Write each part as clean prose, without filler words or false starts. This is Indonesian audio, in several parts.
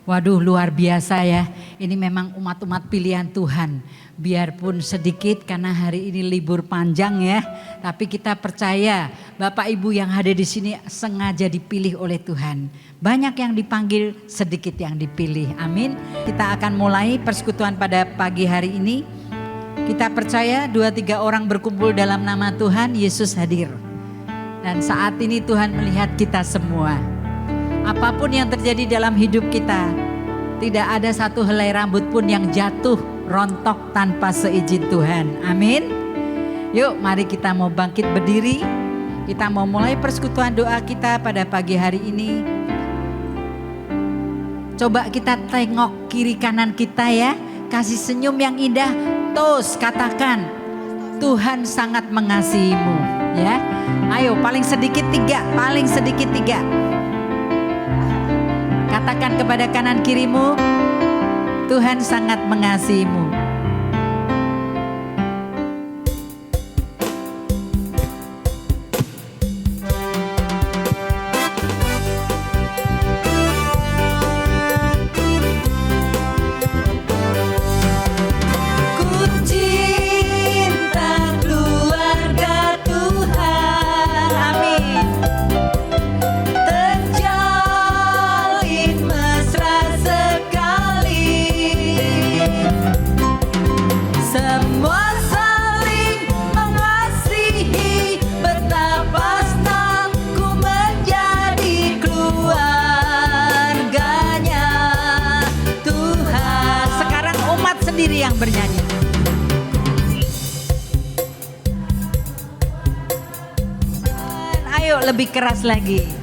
Waduh, luar biasa ya. Ini memang umat-umat pilihan Tuhan. Biarpun sedikit karena hari ini libur panjang ya. Tapi kita percaya Bapak Ibu yang hadir di sini sengaja dipilih oleh Tuhan. Banyak yang dipanggil, sedikit yang dipilih. Amin. Kita akan mulai persekutuan pada pagi hari ini. Kita percaya 2-3 orang berkumpul dalam nama Tuhan, Yesus hadir. Dan saat ini Tuhan melihat kita semua. Apapun yang terjadi dalam hidup kita, tidak ada satu helai rambut pun yang jatuh rontok tanpa seizin Tuhan. Amin. Yuk mari kita mau bangkit berdiri. Kita mau mulai persekutuan doa kita pada pagi hari ini. Coba kita tengok kiri kanan kita ya. Kasih senyum yang indah. Terus katakan, Tuhan sangat mengasihimu ya. Ayo paling sedikit 3, paling sedikit 3. Katakan kepada kanan kirimu, Tuhan sangat mengasihimu. Yang bernyanyi. Ayo lebih keras lagi.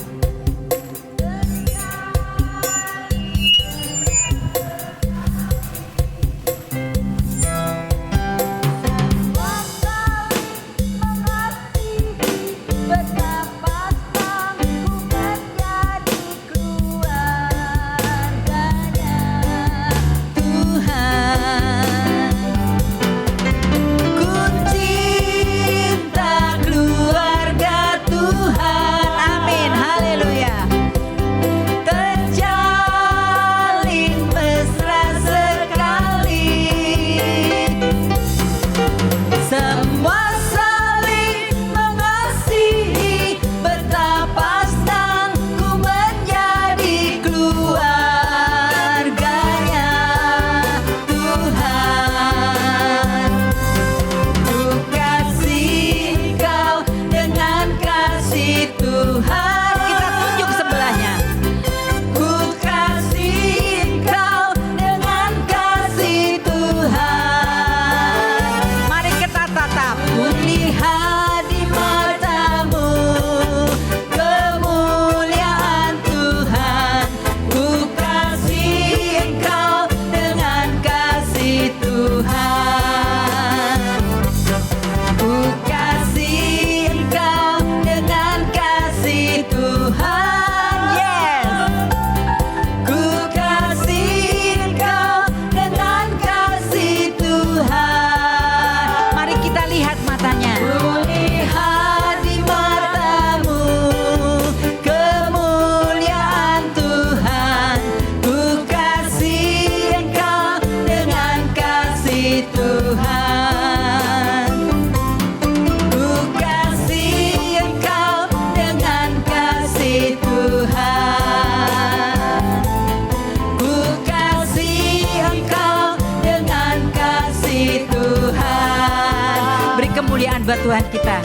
Buat Tuhan kita.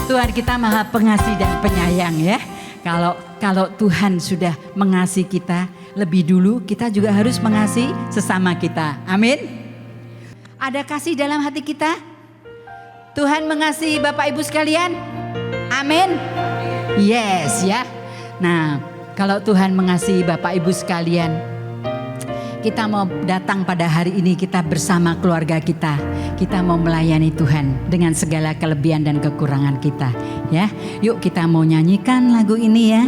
Tuhan kita maha pengasih dan penyayang ya. Kalau Tuhan sudah mengasihi kita lebih dulu, kita juga harus mengasihi sesama kita. Amin. Ada kasih dalam hati kita? Tuhan mengasihi Bapak Ibu sekalian? Amin. Yes ya. Nah, kalau Tuhan mengasihi Bapak Ibu sekalian, kita mau datang pada hari ini, kita bersama keluarga kita. Kita mau melayani Tuhan dengan segala kelebihan dan kekurangan kita. Ya, yuk kita mau nyanyikan lagu ini ya.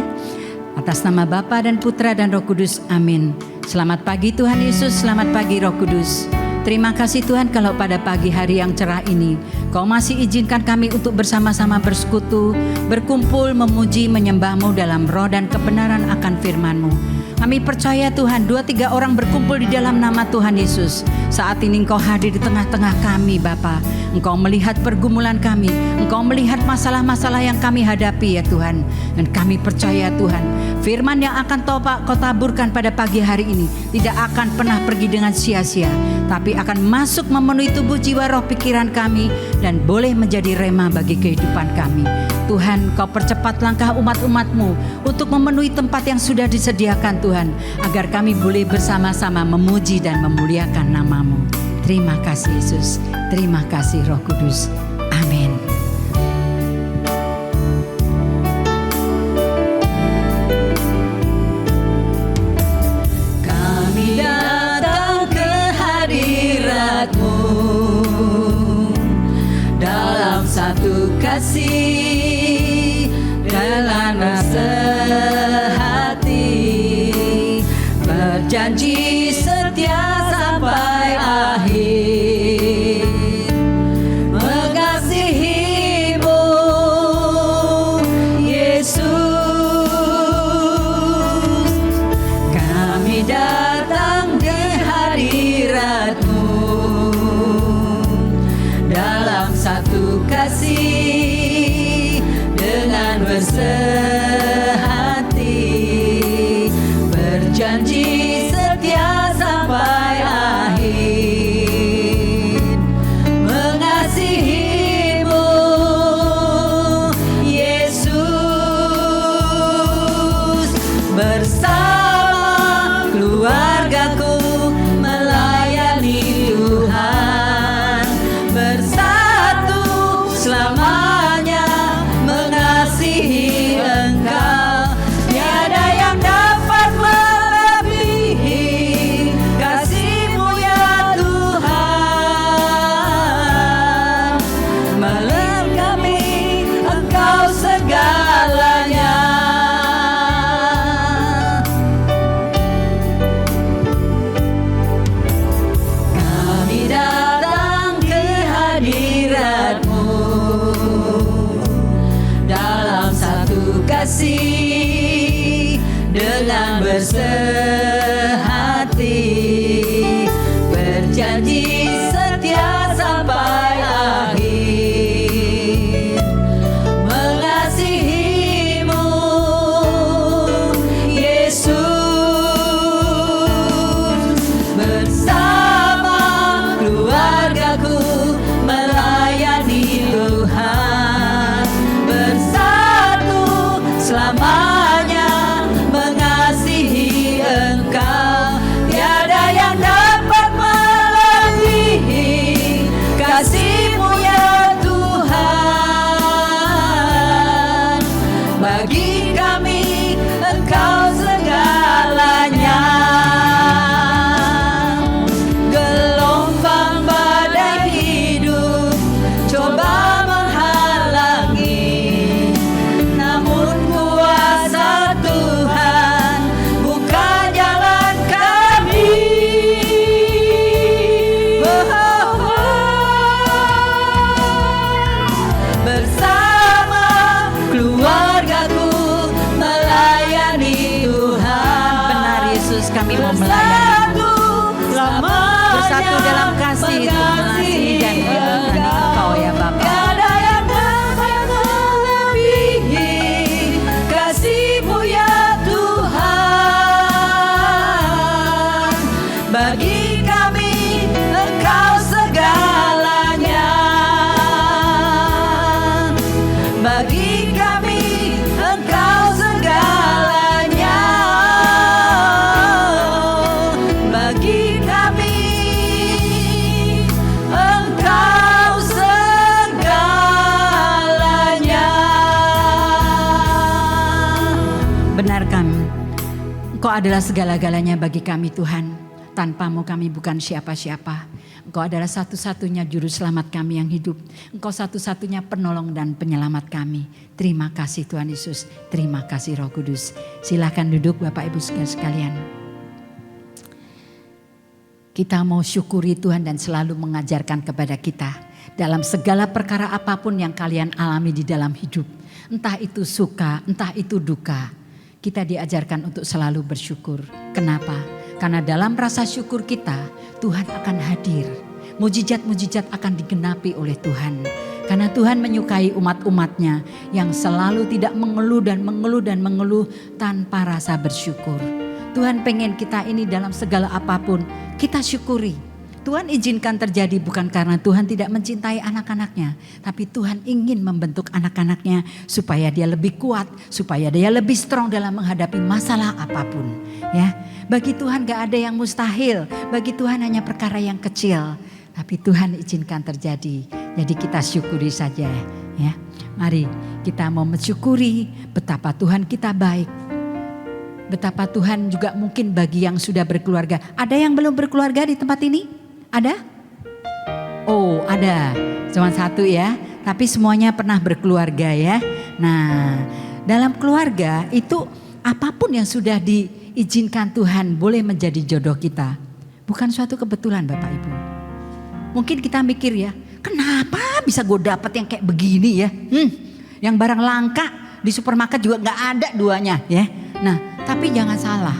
Atas nama Bapa dan Putra dan Roh Kudus, amin. Selamat pagi Tuhan Yesus, selamat pagi Roh Kudus. Terima kasih Tuhan kalau pada pagi hari yang cerah ini Kau masih izinkan kami untuk bersama-sama bersekutu, berkumpul, memuji, menyembah-Mu dalam roh dan kebenaran akan firman-Mu. Kami percaya Tuhan, 2-3 orang berkumpul di dalam nama Tuhan Yesus. Saat ini Engkau hadir di tengah-tengah kami Bapa. Engkau melihat pergumulan kami, Engkau melihat masalah-masalah yang kami hadapi ya Tuhan. Dan kami percaya Tuhan, firman yang akan Kau taburkan pada pagi hari ini tidak akan pernah pergi dengan sia-sia, tapi akan masuk memenuhi tubuh, jiwa, roh, pikiran kami, dan boleh menjadi rema bagi kehidupan kami. Tuhan, Kau percepat langkah umat-umat-Mu untuk memenuhi tempat yang sudah disediakan Tuhan, agar kami boleh bersama-sama memuji dan memuliakan nama-Mu. Terima kasih Yesus, terima kasih Roh Kudus. Amin. Kami datang ke hadirat-Mu dalam satu kasih, dalam rasa hati, berjanji setia sampai akhir, mengasihi-Mu Yesus. Kami datang ke hadirat-Mu dalam satu kasih, dengan bersehati, berjanji setia sampai akhir, mengasihi-Mu Yesus. Bersama keluargaku melayani Tuhan, bersatu selamanya mengasihi Engkau. Tiada yang dapat melebihi kasih-Mu ya Tuhan, melengkapi Engkau segalanya. Kami datang ke hadirat-Mu dalam satu kasih, dengan bersehati, berjanji setia sampai akhir, mengasihi-Mu Yesus. Bersama keluargaku melayani Tuhan, bersatu selamanya mengasihi Engkau. Tiada yang dapat melebihi kasih-Mu ya Tuhan, bagi kami Engkau segalanya. Gelombang badai hidup coba menghalangi, namun kuasa Tuhan buka jalan kami. Bersama keluargaku melayani Tuhan. Benar Yesus, kami mau melayani bersatu dalam kasih, untuk mengasihi dan melayani Engkau ya Bapa. Tiada yang dapat melebihi kasih-Mu ya Tuhan, bagi kami Engkau segalanya, bagi kami Engkau segalanya, bagi kami Engkau segalanya. Benar kami, Engkau adalah segala-galanya bagi kami Tuhan. Tanpa-Mu kami bukan siapa-siapa. Engkau adalah satu-satunya juru selamat kami yang hidup. Engkau satu-satunya penolong dan penyelamat kami. Terima kasih Tuhan Yesus. Terima kasih Roh Kudus. Silakan duduk Bapak Ibu sekalian. Kita mau syukuri Tuhan dan selalu mengajarkan kepada kita dalam segala perkara apapun yang kalian alami di dalam hidup. Entah itu suka, entah itu duka. kita diajarkan untuk selalu bersyukur. Kenapa? Karena dalam rasa syukur kita, Tuhan akan hadir. Mujizat-mujizat akan digenapi oleh Tuhan. Karena Tuhan menyukai umat-umatnya yang selalu tidak mengeluh dan mengeluh tanpa rasa bersyukur. Tuhan pengen kita ini dalam segala apapun kita syukuri. Tuhan izinkan terjadi bukan karena Tuhan tidak mencintai anak-anaknya, tapi Tuhan ingin membentuk anak-anaknya supaya dia lebih kuat, supaya dia lebih strong dalam menghadapi masalah apapun. Ya, bagi Tuhan gak ada yang mustahil, bagi Tuhan hanya perkara yang kecil, tapi Tuhan izinkan terjadi. Jadi kita syukuri saja, ya. Mari kita mau mensyukuri betapa Tuhan kita baik. Betapa Tuhan juga mungkin bagi yang sudah berkeluarga. Ada yang belum berkeluarga di tempat ini? Ada? Oh, ada. Cuma satu ya. Tapi semuanya pernah berkeluarga ya. Nah, dalam keluarga itu apapun yang sudah diizinkan Tuhan boleh menjadi jodoh kita. Bukan suatu kebetulan Bapak Ibu. Mungkin kita mikir ya, kenapa bisa gue dapat yang kayak begini ya? Yang barang langka di supermarket juga gak ada duanya ya. Nah, tapi jangan salah.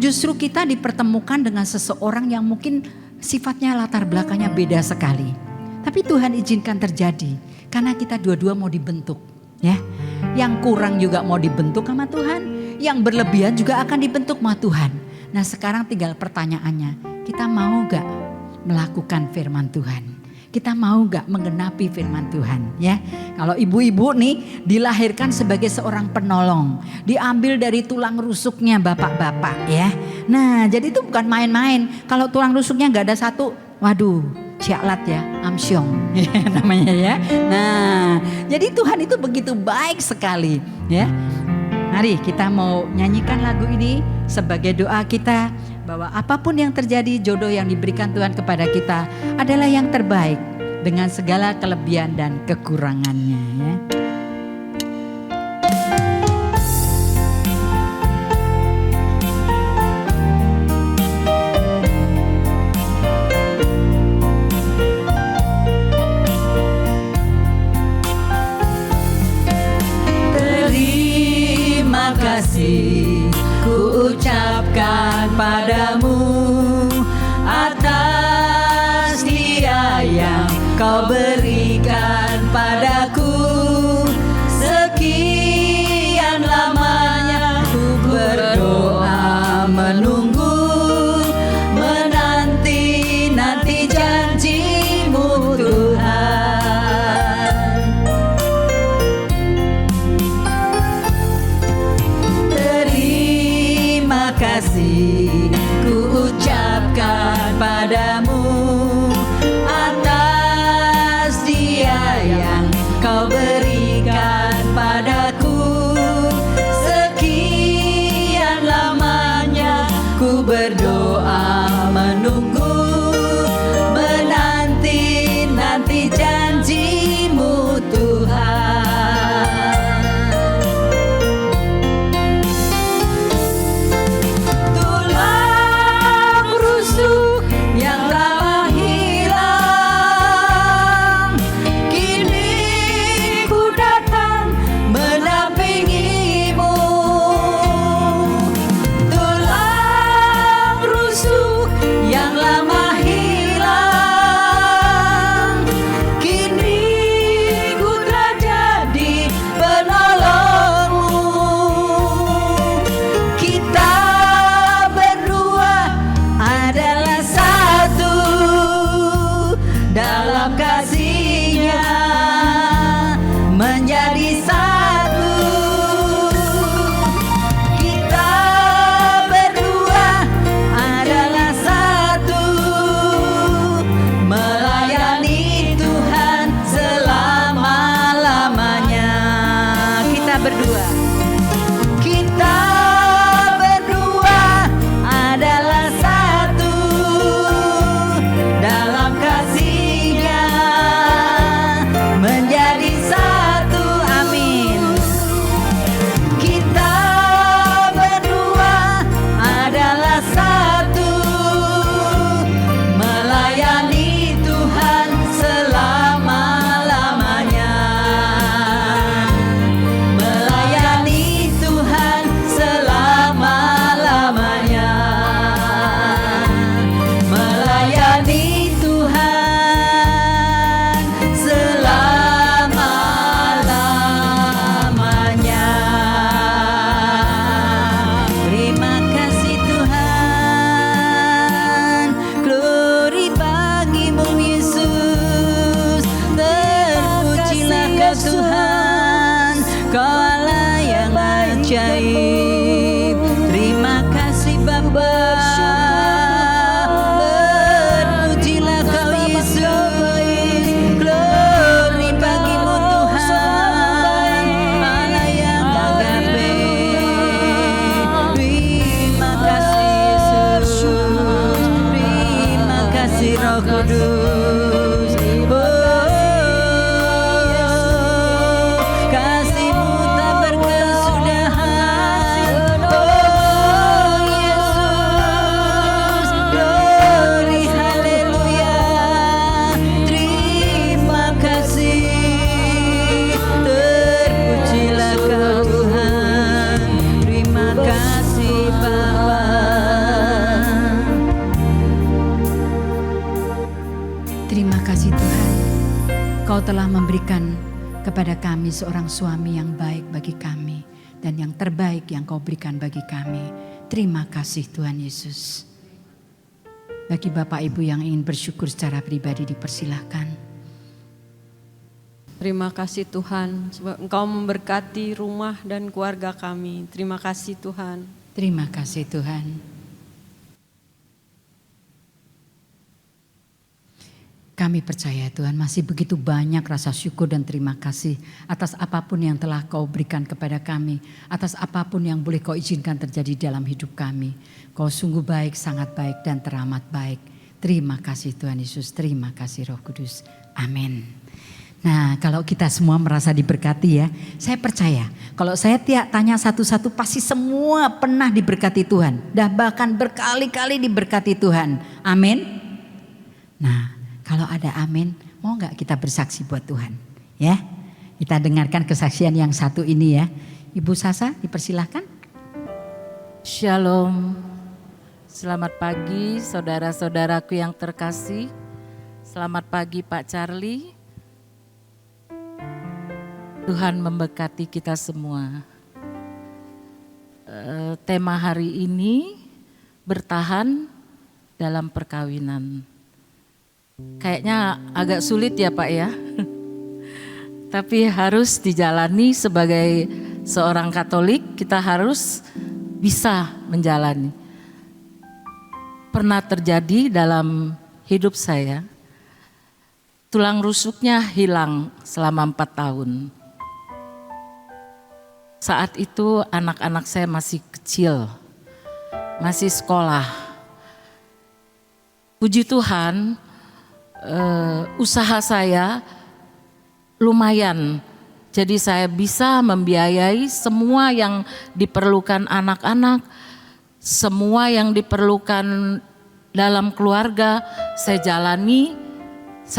Justru kita dipertemukan dengan seseorang yang mungkin sifatnya latar belakangnya beda sekali. Tapi Tuhan izinkan terjadi karena kita dua-dua mau dibentuk, ya. Yang kurang juga mau dibentuk sama Tuhan, yang berlebihan juga akan dibentuk sama Tuhan. Nah, sekarang tinggal pertanyaannya, kita mau gak melakukan firman Tuhan? Kita mau gak menggenapi firman Tuhan, ya? Kalau ibu-ibu nih dilahirkan sebagai seorang penolong, diambil dari tulang rusuknya bapak-bapak, ya. Nah, jadi itu bukan main-main. Kalau tulang rusuknya gak ada satu, waduh, sialat ya, amsyong namanya ya. Nah, jadi Tuhan itu begitu baik sekali, ya. Mari kita mau nyanyikan lagu ini sebagai doa kita, bahwa apapun yang terjadi, jodoh yang diberikan Tuhan kepada kita adalah yang terbaik dengan segala kelebihan dan kekurangannya, ya. Terima kasih ku ucapkan padamu atas dia yang kau berikan padaku. Sekian lamanya ku berdoa menunggu, menanti janjimu Tuhan. Terima kasih ku ucapkan padamu atas dia yang kau berikan padaku. Sekian lamanya ku berdoa menunggu, menanti janjimu Tuhan. Roh Kudus. Kasih-Mu tak berkesudahan. Oh Yesus, glory haleluya. Terima kasih, terpujilah Kau Tuhan. Terima kasih Bapa. Terima kasih Tuhan, Kau telah memberikan kepada kami seorang suami yang baik bagi kami, dan yang terbaik yang Kau berikan bagi kami. Terima kasih Tuhan Yesus. Bagi Bapak Ibu yang ingin bersyukur secara pribadi, dipersilahkan. Terima kasih Tuhan, sebab Engkau memberkati rumah dan keluarga kami. Terima kasih Tuhan. Terima kasih Tuhan. Kami percaya Tuhan masih begitu banyak rasa syukur dan terima kasih atas apapun yang telah Kau berikan kepada kami, atas apapun yang boleh Kau izinkan terjadi dalam hidup kami. Kau sungguh baik, sangat baik dan teramat baik. Terima kasih Tuhan Yesus, terima kasih Roh Kudus. Amin. Nah, kalau kita semua merasa diberkati ya, saya percaya kalau saya tanya satu-satu pasti semua pernah diberkati Tuhan. Dan bahkan berkali-kali diberkati Tuhan. Amin. Nah, kalau ada amin, mau gak kita bersaksi buat Tuhan? Ya, kita dengarkan kesaksian yang satu ini ya. Ibu Sasa, dipersilahkan. Shalom. Selamat pagi saudara-saudaraku yang terkasih. Selamat pagi Pak Charlie. Tuhan memberkati kita semua. Tema hari ini bertahan dalam perkawinan. Kayaknya agak sulit ya Pak ya. Tapi harus dijalani sebagai seorang Katolik, kita harus bisa menjalani. Pernah terjadi dalam hidup saya, tulang rusuknya hilang selama 4 tahun. Saat itu anak-anak saya masih kecil, masih sekolah. Puji Tuhan, usaha saya lumayan. Jadi saya bisa membiayai semua yang diperlukan anak-anak, semua yang diperlukan dalam keluarga. Saya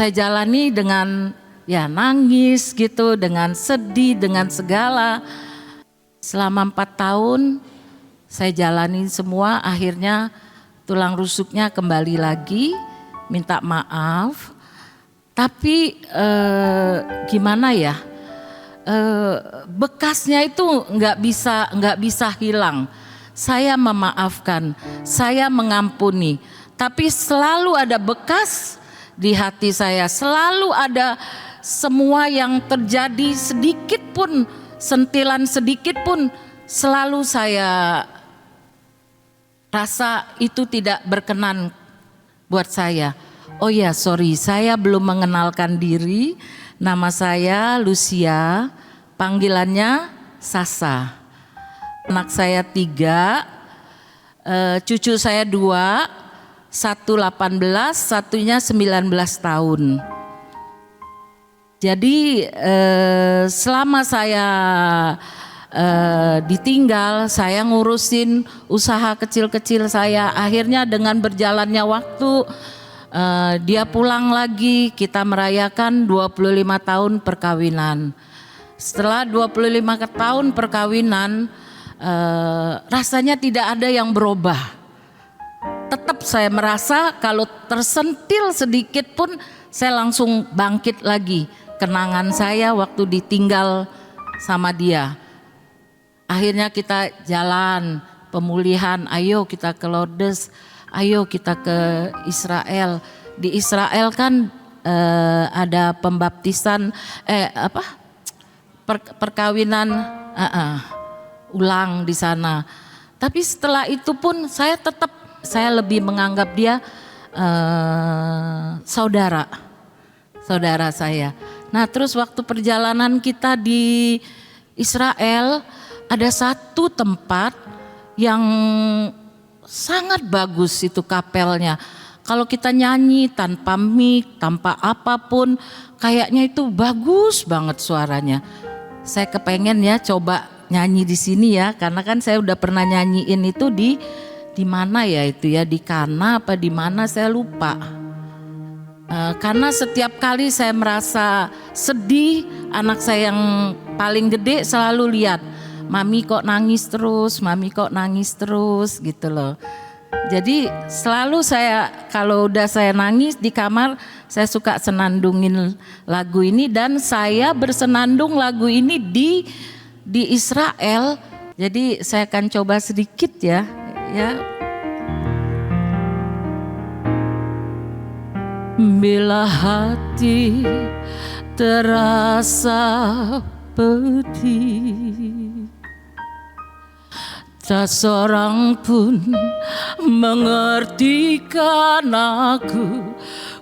jalani dengan ya nangis gitu, dengan sedih, dengan segala. Selama 4 tahun saya jalani semua, akhirnya tulang rusuknya kembali lagi. Minta maaf, tapi gimana ya, bekasnya itu nggak bisa hilang. Saya memaafkan, saya mengampuni, tapi selalu ada bekas di hati saya, selalu ada semua yang terjadi sedikit pun, sentilan sedikit pun, selalu saya rasa itu tidak berkenan buat saya. Oh ya, sorry, saya belum mengenalkan diri. Nama saya Lucia, panggilannya Sasa. Anak saya 3, cucu saya 2, satu 18, satunya 19 tahun. Jadi selama saya ditinggal, saya ngurusin usaha kecil-kecil saya. Akhirnya dengan berjalannya waktu, dia pulang lagi, kita merayakan 25 tahun perkawinan. Setelah 25 tahun perkawinan, rasanya tidak ada yang berubah. Tetap saya merasa kalau tersentil sedikit pun saya langsung bangkit lagi. Kenangan saya waktu ditinggal sama dia. Akhirnya kita jalan pemulihan, ayo kita ke Lourdes, ayo kita ke Israel. Di Israel kan ada pembaptisan, perkawinan ulang di sana. Tapi setelah itu pun saya lebih menganggap dia saudara saya. Nah terus waktu perjalanan kita di Israel, ada satu tempat yang sangat bagus itu kapelnya. Kalau kita nyanyi tanpa mic, tanpa apapun, kayaknya itu bagus banget suaranya. Saya kepengen ya coba nyanyi di sini ya, karena kan saya udah pernah nyanyiin itu di mana ya itu ya, di Kana apa di mana saya lupa. Karena setiap kali saya merasa sedih, anak saya yang paling gede selalu lihat, mami kok nangis terus, mami kok nangis terus gitu loh. Jadi selalu saya kalau udah saya nangis di kamar, saya suka senandungin lagu ini, dan saya bersenandung lagu ini di Israel. Jadi saya akan coba sedikit ya. Bila hati terasa pedih, tak seorang pun mengertikan aku.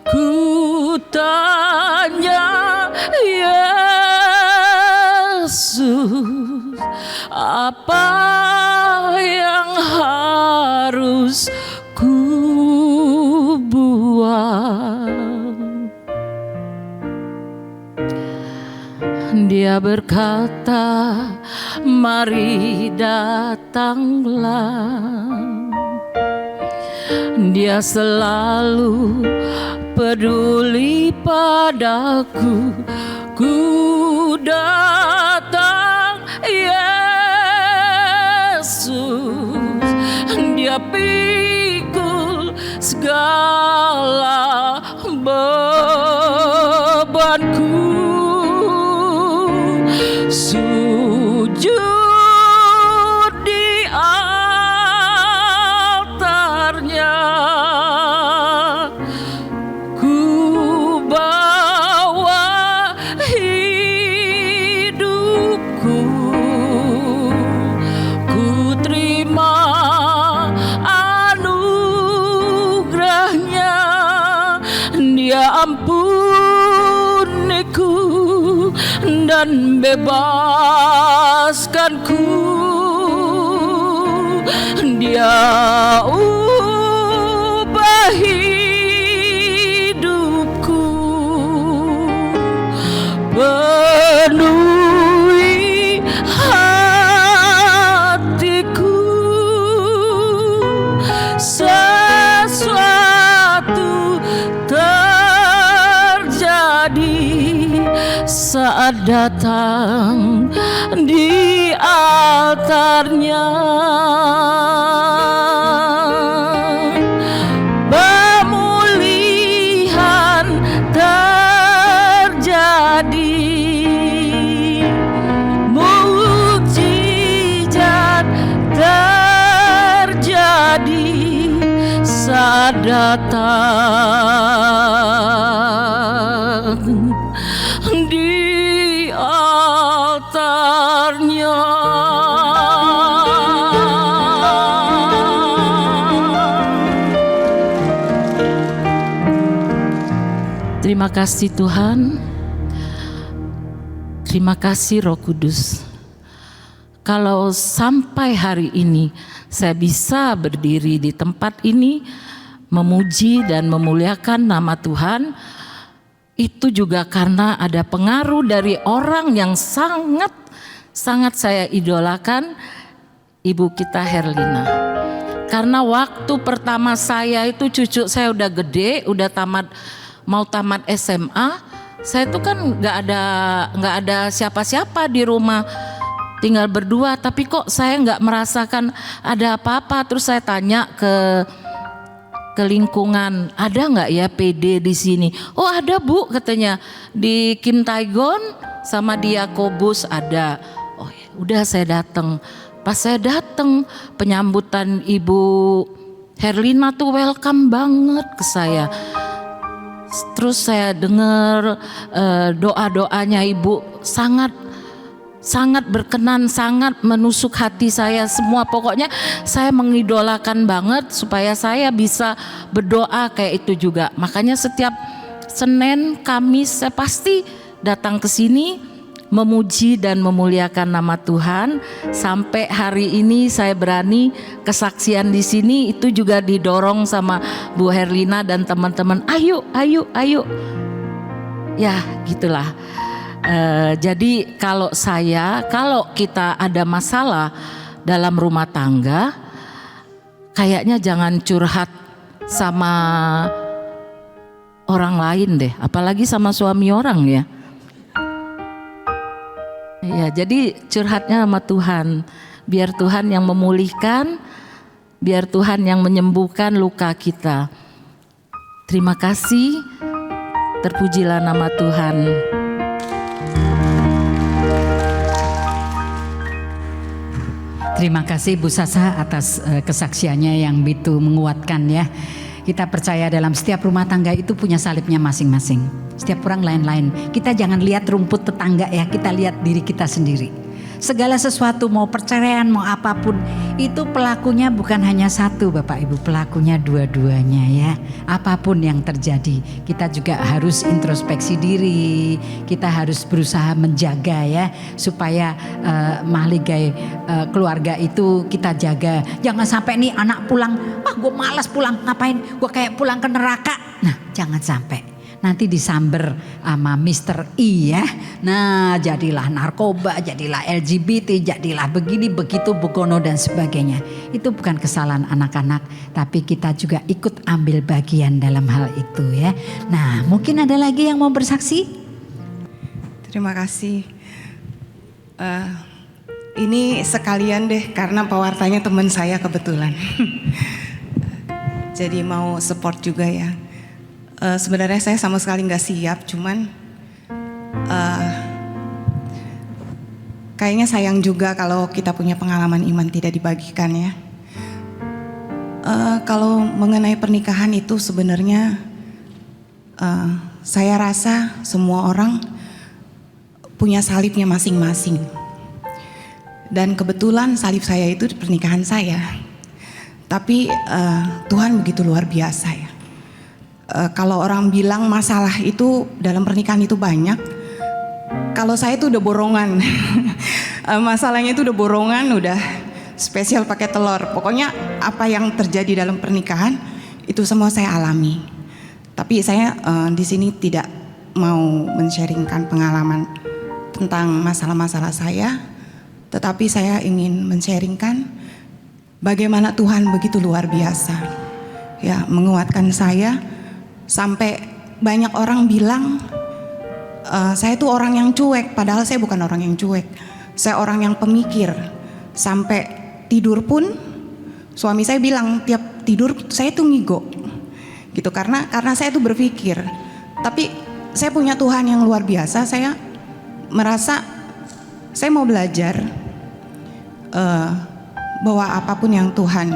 Ku tanya Yesus, apa yang harus ku buat? Dia berkata, mari datanglah. Dia selalu peduli padaku. Ku datang Yesus, Dia pikul segala bebanku. Sujud di altarnya, ku bawa hidupku, ku terima anugerahnya. Dia ampuniku dan bebaskanku. Dia ubah hidupku, penuhi hatiku. Sesuatu terjadi saat datang di altarnya. Pemulihan terjadi, mukjizat terjadi saat datang di altarnya. Terima kasih Tuhan, terima kasih Roh Kudus. Kalau sampai hari ini saya bisa berdiri di tempat ini memuji dan memuliakan nama Tuhan, itu juga karena ada pengaruh dari orang yang sangat saya idolakan, ibu kita Herlina. Karena waktu pertama saya itu cucu saya udah gede, udah mau tamat SMA, saya tuh kan nggak ada siapa-siapa di rumah, tinggal berdua. Tapi kok saya nggak merasakan ada apa-apa. Terus saya tanya ke lingkungan, ada nggak ya PD di sini? Oh ada Bu, katanya di Kim Taigon sama di Yakobus ada. Oh ya, udah saya datang. Pas saya datang, penyambutan Ibu Herlina tuh welcome banget ke saya. Terus saya dengar doa-doanya Ibu sangat berkenan, sangat menusuk hati saya semua. Pokoknya saya mengidolakan banget supaya saya bisa berdoa kayak itu juga. Makanya setiap Senin, Kamis saya pasti datang ke sini memuji dan memuliakan nama Tuhan. Sampai hari ini saya berani kesaksian di sini itu juga didorong sama Bu Herlina dan teman-teman. Ayo. Ya, gitulah. Jadi kalau kita ada masalah dalam rumah tangga, kayaknya jangan curhat sama orang lain deh, apalagi sama suami orang ya. Ya, jadi curhatnya sama Tuhan, biar Tuhan yang memulihkan, biar Tuhan yang menyembuhkan luka kita. Terima kasih, terpujilah nama Tuhan. Terima kasih Bu Sasa atas kesaksiannya yang begitu menguatkan ya. Kita percaya dalam setiap rumah tangga itu punya salibnya masing-masing. Setiap orang lain-lain. Kita jangan lihat rumput tetangga ya, kita lihat diri kita sendiri. Segala sesuatu, mau perceraian, mau apapun, itu pelakunya bukan hanya satu Bapak Ibu, pelakunya dua-duanya ya. Apapun yang terjadi, kita juga harus introspeksi diri, kita harus berusaha menjaga ya, supaya mahligai keluarga itu kita jaga. Jangan sampai nih anak pulang, gue malas pulang, ngapain, gue kayak pulang ke neraka. Nah jangan sampai. Nanti disamber sama Mr. I ya. Nah jadilah narkoba, jadilah LGBT, jadilah begini, begitu, begono dan sebagainya. Itu bukan kesalahan anak-anak, tapi kita juga ikut ambil bagian dalam hal itu ya. Nah mungkin ada lagi yang mau bersaksi? Terima kasih. Ini sekalian deh karena pewartanya teman saya kebetulan. Jadi mau support juga ya. Sebenarnya saya sama sekali nggak siap, cuman kayaknya sayang juga kalau kita punya pengalaman iman tidak dibagikan ya. Kalau mengenai pernikahan itu sebenarnya saya rasa semua orang punya salibnya masing-masing. Dan kebetulan salib saya itu di pernikahan saya. Tapi Tuhan begitu luar biasa ya. Kalau orang bilang masalah itu dalam pernikahan itu banyak, kalau saya itu udah borongan. Masalahnya itu udah borongan, udah spesial pakai telur. Pokoknya apa yang terjadi dalam pernikahan itu semua saya alami. Tapi saya di sini tidak mau men-sharingkan pengalaman tentang masalah-masalah saya, tetapi saya ingin men-sharingkan bagaimana Tuhan begitu luar biasa, ya, menguatkan saya. Sampai banyak orang bilang saya tuh orang yang cuek, padahal saya bukan orang yang cuek. Saya orang yang pemikir. Sampai tidur pun suami saya bilang tiap tidur saya tuh ngigo. Gitu karena saya tuh berpikir. Tapi saya punya Tuhan yang luar biasa. Saya merasa saya mau belajar bahwa apapun yang Tuhan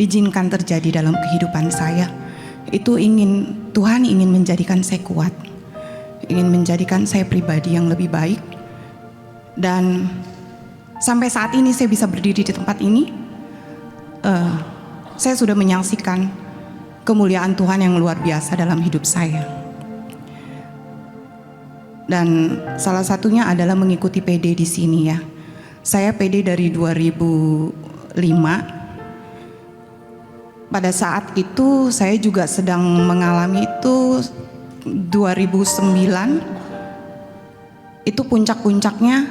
izinkan terjadi dalam kehidupan saya, itu Tuhan ingin menjadikan saya kuat, ingin menjadikan saya pribadi yang lebih baik. Dan sampai saat ini saya bisa berdiri di tempat ini, saya sudah menyaksikan kemuliaan Tuhan yang luar biasa dalam hidup saya. Dan salah satunya adalah mengikuti PD di sini ya. Saya PD dari 2005. Pada saat itu saya juga sedang mengalami itu 2009. Itu puncak-puncaknya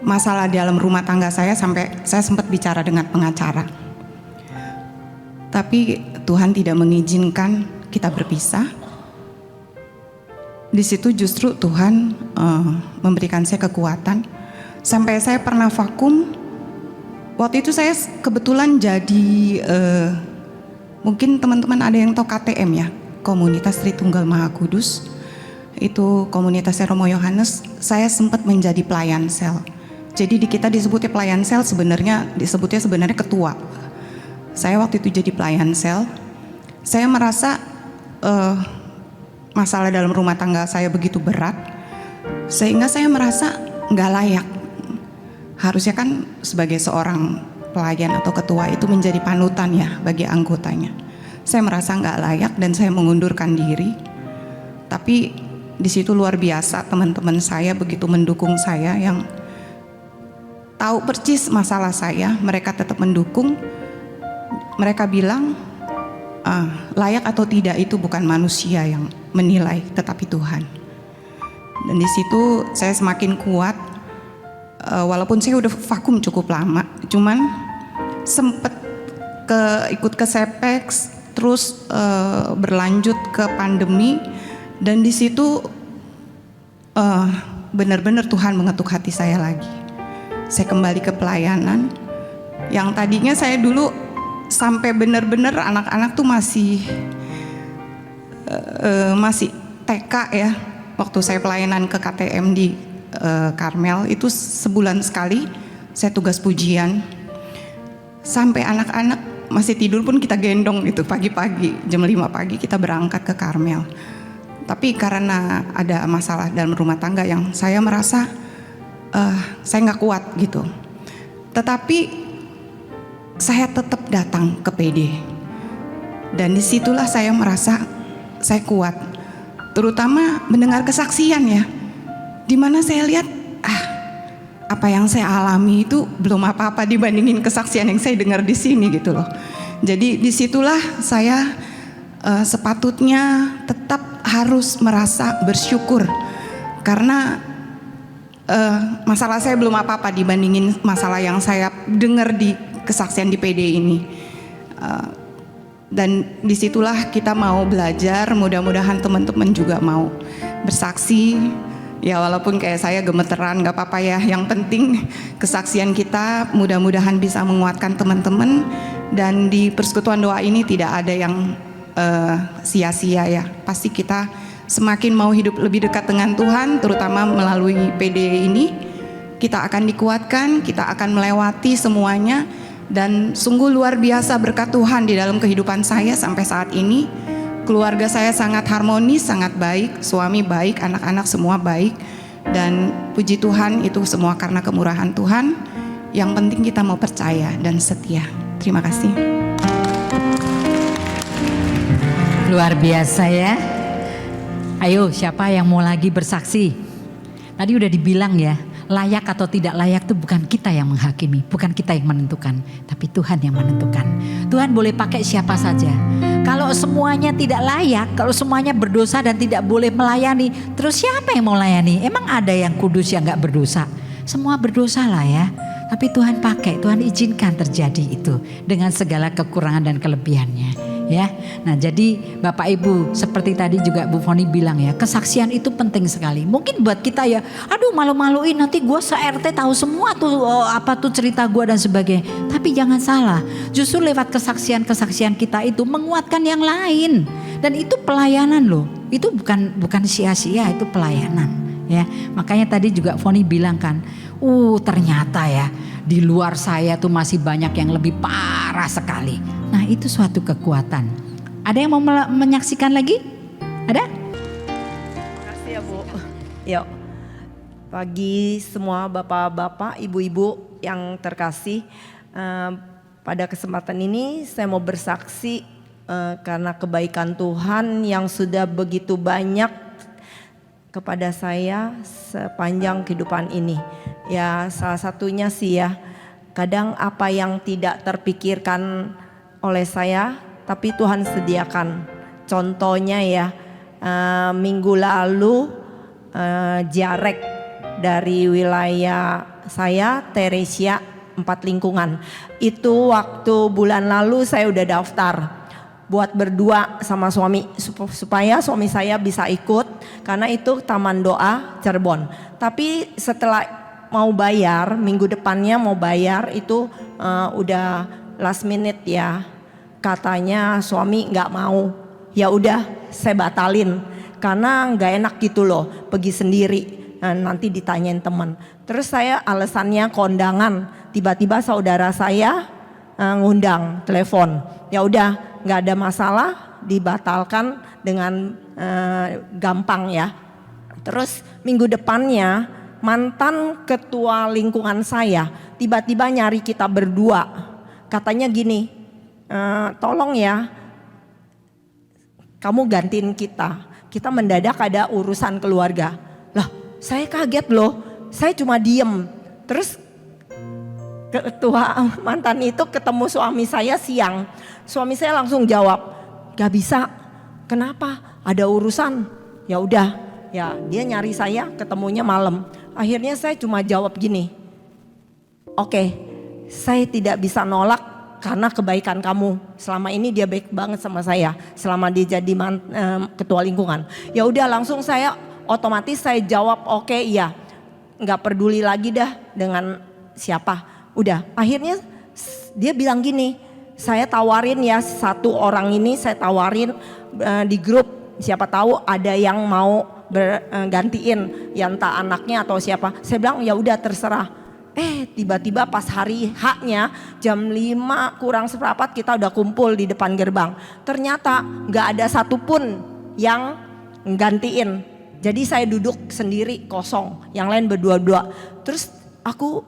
masalah dalam rumah tangga saya, sampai saya sempat bicara dengan pengacara. Tapi Tuhan tidak mengizinkan kita berpisah. Di situ justru Tuhan memberikan saya kekuatan. Sampai saya pernah vakum. Waktu itu saya kebetulan jadi mungkin teman-teman ada yang tahu KTM ya, Komunitas Tritunggal Maha Kudus. Itu komunitasnya Romo Yohanes. Saya sempat menjadi pelayan sel. Jadi di kita disebutnya pelayan sel, disebutnya sebenarnya ketua. Saya waktu itu jadi pelayan sel. Saya merasa masalah dalam rumah tangga saya begitu berat, sehingga saya merasa nggak layak. Harusnya kan sebagai seorang pelayan atau ketua itu menjadi panutan ya bagi anggotanya. Saya merasa nggak layak dan saya mengundurkan diri. Tapi di situ luar biasa, teman-teman saya begitu mendukung saya yang tahu persis masalah saya, mereka tetap mendukung. Mereka bilang layak atau tidak itu bukan manusia yang menilai, tetapi Tuhan. Dan di situ saya semakin kuat, walaupun saya udah vakum cukup lama, cuman sempet ikut ke Sepex, terus berlanjut ke pandemi, dan di situ benar-benar Tuhan mengetuk hati saya lagi. Saya kembali ke pelayanan yang tadinya saya dulu sampai benar-benar anak-anak tuh masih TK ya. Waktu saya pelayanan ke KTM di Karmel itu sebulan sekali saya tugas pujian. Sampai anak-anak masih tidur pun kita gendong gitu pagi-pagi, jam 5 pagi kita berangkat ke Karmel. Tapi karena ada masalah dalam rumah tangga yang saya merasa saya nggak kuat gitu. Tetapi saya tetap datang ke PD. Dan disitulah saya merasa saya kuat. Terutama mendengar kesaksian ya. Dimana saya lihat apa yang saya alami itu belum apa-apa dibandingin kesaksian yang saya dengar di sini gitu loh. Jadi disitulah saya sepatutnya tetap harus merasa bersyukur. Karena masalah saya belum apa-apa dibandingin masalah yang saya dengar di kesaksian di PD ini. Dan disitulah kita mau belajar, mudah-mudahan teman-teman juga mau bersaksi. Ya walaupun kayak saya gemeteran gak apa-apa ya, yang penting kesaksian kita mudah-mudahan bisa menguatkan teman-teman. Dan di persekutuan doa ini tidak ada yang sia-sia ya. Pasti kita semakin mau hidup lebih dekat dengan Tuhan, terutama melalui PD ini, kita akan dikuatkan, kita akan melewati semuanya. Dan sungguh luar biasa berkat Tuhan di dalam kehidupan saya sampai saat ini. Keluarga saya sangat harmonis, sangat baik, suami baik, anak-anak semua baik. Dan puji Tuhan itu semua karena kemurahan Tuhan. Yang penting kita mau percaya dan setia. Terima kasih. Luar biasa ya. Ayo siapa yang mau lagi bersaksi? Tadi udah dibilang ya, layak atau tidak layak itu bukan kita yang menghakimi, bukan kita yang menentukan, tapi Tuhan yang menentukan. Tuhan boleh pakai siapa saja. Kalau semuanya tidak layak, kalau semuanya berdosa dan tidak boleh melayani, terus siapa yang mau layani? Emang ada yang kudus yang gak berdosa? Semua berdosa lah ya. Tapi Tuhan pakai, Tuhan izinkan terjadi itu dengan segala kekurangan dan kelebihannya. Ya, nah jadi Bapak Ibu seperti tadi juga Bu Foni bilang ya, kesaksian itu penting sekali. Mungkin buat kita ya, aduh malu-maluin nanti gue se-RT tahu semua tuh apa tuh cerita gue dan sebagainya. Tapi jangan salah, justru lewat kesaksian kita itu menguatkan yang lain. Dan itu pelayanan loh, itu bukan sia-sia, itu pelayanan. Ya, makanya tadi juga Foni bilang kan, ternyata ya di luar saya tuh masih banyak yang lebih parah sekali. Nah itu suatu kekuatan. Ada yang mau menyaksikan lagi? Ada? Terima kasih ya Bu. Yuk, pagi semua bapak-bapak, ibu-ibu yang terkasih. Pada kesempatan ini saya mau bersaksi karena kebaikan Tuhan yang sudah begitu banyak kepada saya sepanjang kehidupan ini. Ya salah satunya sih ya, kadang apa yang tidak terpikirkan oleh saya tapi Tuhan sediakan. Contohnya ya, minggu lalu Jarek dari wilayah saya Teresia 4 lingkungan. Itu waktu bulan lalu saya udah daftar buat berdua sama suami supaya suami saya bisa ikut karena itu Taman Doa Cirebon. Tapi setelah mau bayar, minggu depannya mau bayar itu udah last minute ya. Katanya suami nggak mau. Ya udah saya batalin karena nggak enak gitu loh pergi sendiri. Nanti ditanyain teman. Terus saya alasannya kondangan. Tiba-tiba saudara saya ngundang telepon. Ya udah nggak ada masalah, dibatalkan dengan gampang ya. Terus minggu depannya mantan ketua lingkungan saya tiba-tiba nyari kita berdua. Katanya gini, tolong ya kamu gantiin kita. kita mendadak ada urusan keluarga. Lah, saya kaget loh, saya cuma diem. Terus ketua mantan itu ketemu suami saya siang. Suami saya langsung jawab, gak bisa, kenapa? Ada urusan. Ya udah, ya dia nyari saya, ketemunya malam. Akhirnya saya cuma jawab gini, oke, saya tidak bisa nolak karena kebaikan kamu. Selama ini dia baik banget sama saya, selama dia jadi ketua lingkungan. Ya udah, langsung saya otomatis saya jawab oke, iya. Nggak peduli lagi dah dengan siapa. Udah, akhirnya dia bilang gini, saya tawarin ya satu orang ini, saya tawarin di grup, siapa tahu ada yang mau gantiin, ya entah anaknya atau siapa. Saya bilang ya udah terserah. Tiba-tiba pas hari H-nya jam 5 kurang seperempat kita udah kumpul di depan gerbang. Ternyata nggak ada satupun yang gantiin. Jadi saya duduk sendiri kosong, yang lain berdua-dua. Terus aku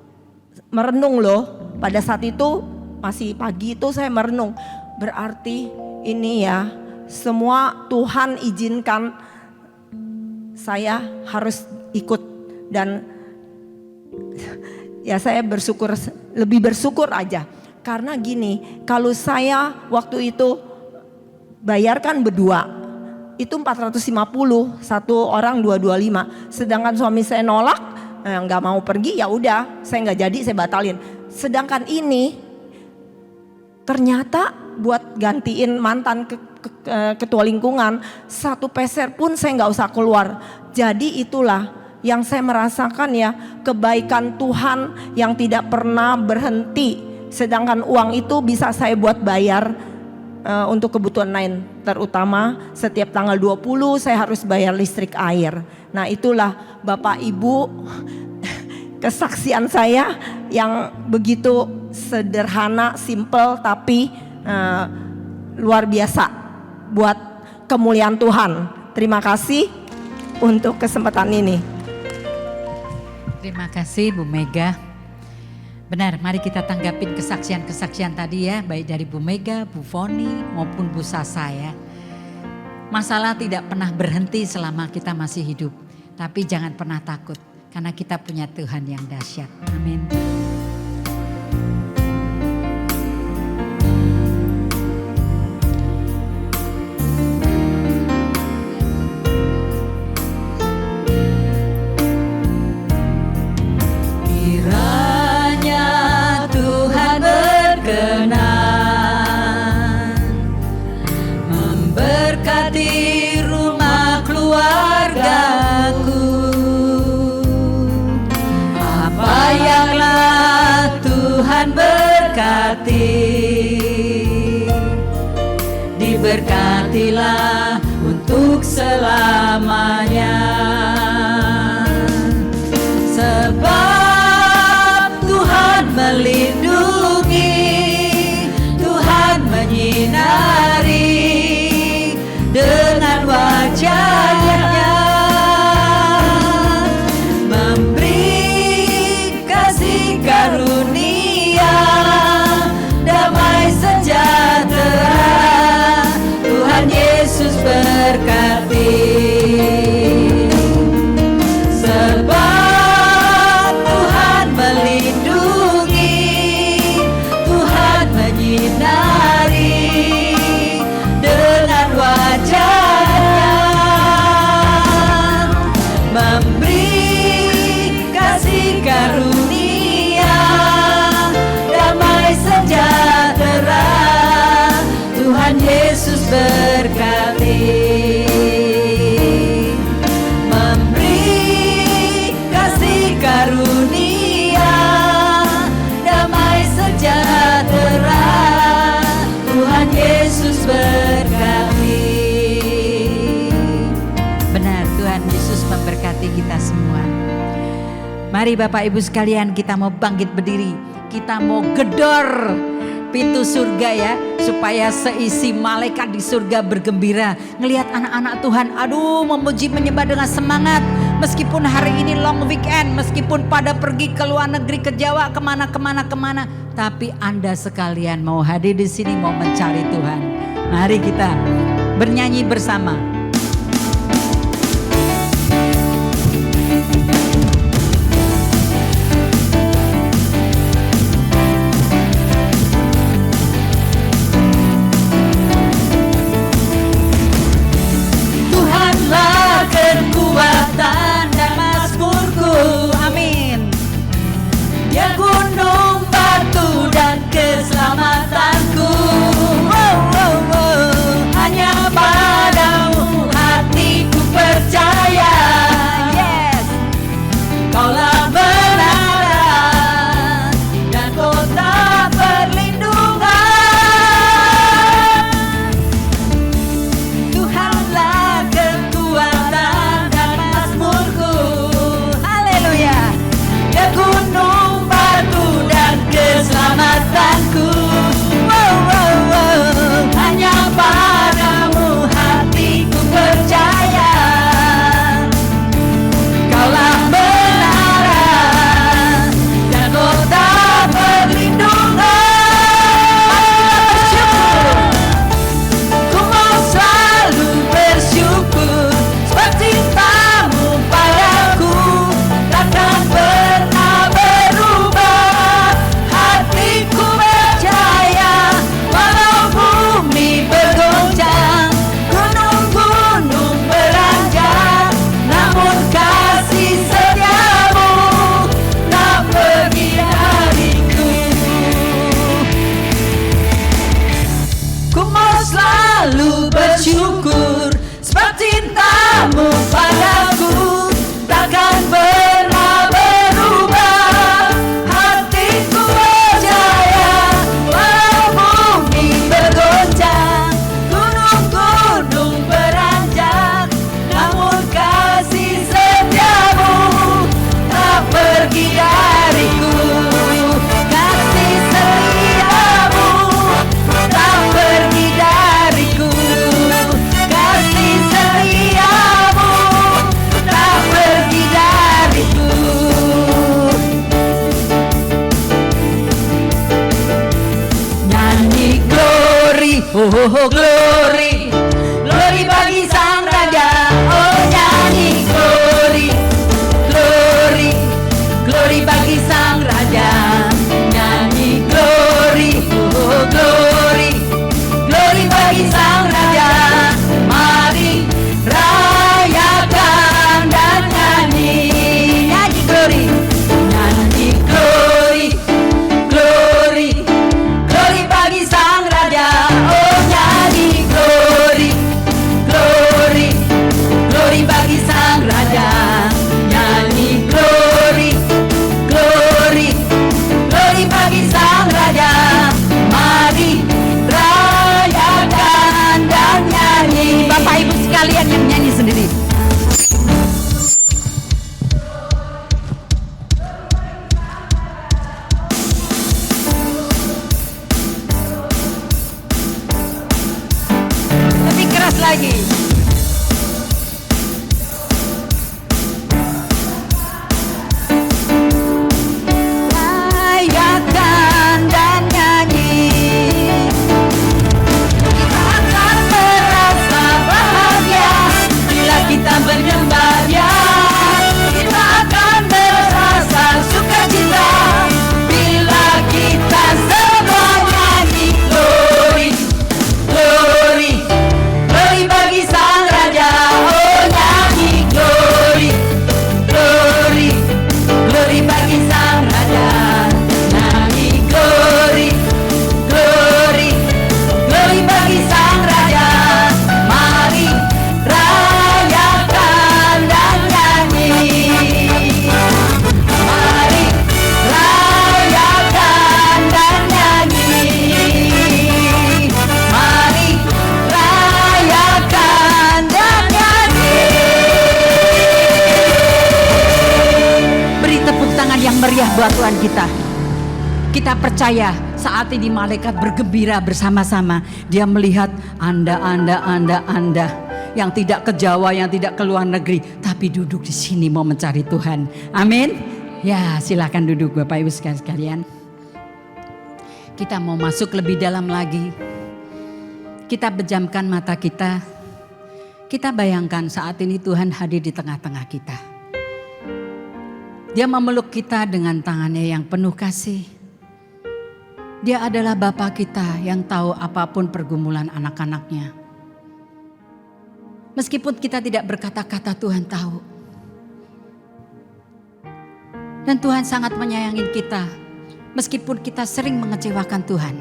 merenung loh, pada saat itu masih pagi itu saya merenung. Berarti ini ya semua Tuhan izinkan saya harus ikut, dan ya saya bersyukur, lebih bersyukur aja. Karena gini, kalau saya waktu itu bayarkan berdua, itu 450, satu orang 225. Sedangkan suami saya nolak, nggak mau pergi, ya udah, saya nggak jadi, saya batalin. Sedangkan ini ternyata buat gantiin mantan ketua lingkungan, 1 peser pun saya nggak usah keluar. Jadi itulah yang saya merasakan ya, kebaikan Tuhan yang tidak pernah berhenti. Sedangkan uang itu bisa saya buat bayar untuk kebutuhan lain, terutama setiap tanggal 20 saya harus bayar listrik air. Nah itulah Bapak Ibu kesaksian saya yang begitu sederhana, simple, tapi luar biasa buat kemuliaan Tuhan. Terima kasih untuk kesempatan ini. Terima kasih Bu Mega. Benar, mari kita tanggapin kesaksian-kesaksian tadi ya, baik dari Bu Mega, Bu Foni maupun Bu Sasa ya. Masalah tidak pernah berhenti selama kita masih hidup, tapi jangan pernah takut karena kita punya Tuhan yang dahsyat. Amin. Diberkatilah untuk selamanya, sebab Tuhan melindungi, Tuhan menyinari dengan wajah-Nya, memberi kasih karunia, damai sejahtera. Tuhan Yesus berkati, sebab Tuhan melindungi, Tuhan menyinari dengan wajah-Nya, memberi kasih karunia, damai sejahtera. Tuhan Yesus berkati, memberi kasih karunia, damai sejahtera. Tuhan Yesus berkati. Benar, Tuhan Yesus memberkati kita semua. Mari Bapak Ibu sekalian, kita mau bangkit berdiri, kita mau gedor pintu surga ya, supaya seisi malaikat di surga bergembira ngelihat anak-anak Tuhan, aduh memuji menyembah dengan semangat. Meskipun hari ini long weekend, meskipun pada pergi ke luar negeri, ke Jawa, kemana, tapi Anda sekalian mau hadir di sini, mau mencari Tuhan. Mari kita bernyanyi bersama. selalu bersyukur, sebab cintamu padaku takkan pernah berubah. Hatiku percaya walau bumi bergoncang, gunung-gunung beranjak, namun kasih setiamu tak pergi dariku. Kasih setiamu tak pergi dariku. Kasih setiamu tak pergi dariku. Nyanyi glory, oh glory, glory bagi Sang Raja. Oh nyanyi glory, glory, glory bagi Sang Raja. Nyanyi glory, oh glory, glory bagi Sang Raja. Mari rayakan dan nyanyi, nyanyi glory, nyanyi glory, glory, glory bagi Sang Raja. Oh nyanyi glory, glory, glory bagi Sang Raja. Nyanyi glory, glory, glory bagi Sang Raja. Mari rayakan dan nyanyi. Bapak Ibu sekalian yang nyanyi sendiri. Lebih keras lagi. Rayakan dan nyanyi. Kita akan merasa bahagia bila kita menyembah Dia. Kita akan merasa sukacita bila kita semua nyanyi glory, glory, glory bagi Sang Raja. Oh nyanyi glory, glory, glory bagi Sang Raja. Nyanyi glory, glory, glory bagi Sang Raja. Mari rayakan dan nyanyi. Mari rayakan dan nyanyi. Mari rayakan dan nyanyi. Beri tepuk tangan yang meriah buat Tuhan kita. Kita percaya saat ini malaikat bergembira bersama-sama. Dia melihat Anda yang tidak ke Jawa, yang tidak ke luar negeri, tapi duduk di sini mau mencari Tuhan. Amin. Ya, silakan duduk Bapak Ibu sekalian. Kita mau masuk lebih dalam lagi. Kita pejamkan mata kita. Kita bayangkan saat ini Tuhan hadir di tengah-tengah kita. Dia memeluk kita dengan tangannya yang penuh kasih. Dia adalah Bapa kita yang tahu apapun pergumulan anak-anaknya. Meskipun kita tidak berkata-kata, Tuhan tahu. Dan Tuhan sangat menyayangi kita. Meskipun kita sering mengecewakan Tuhan.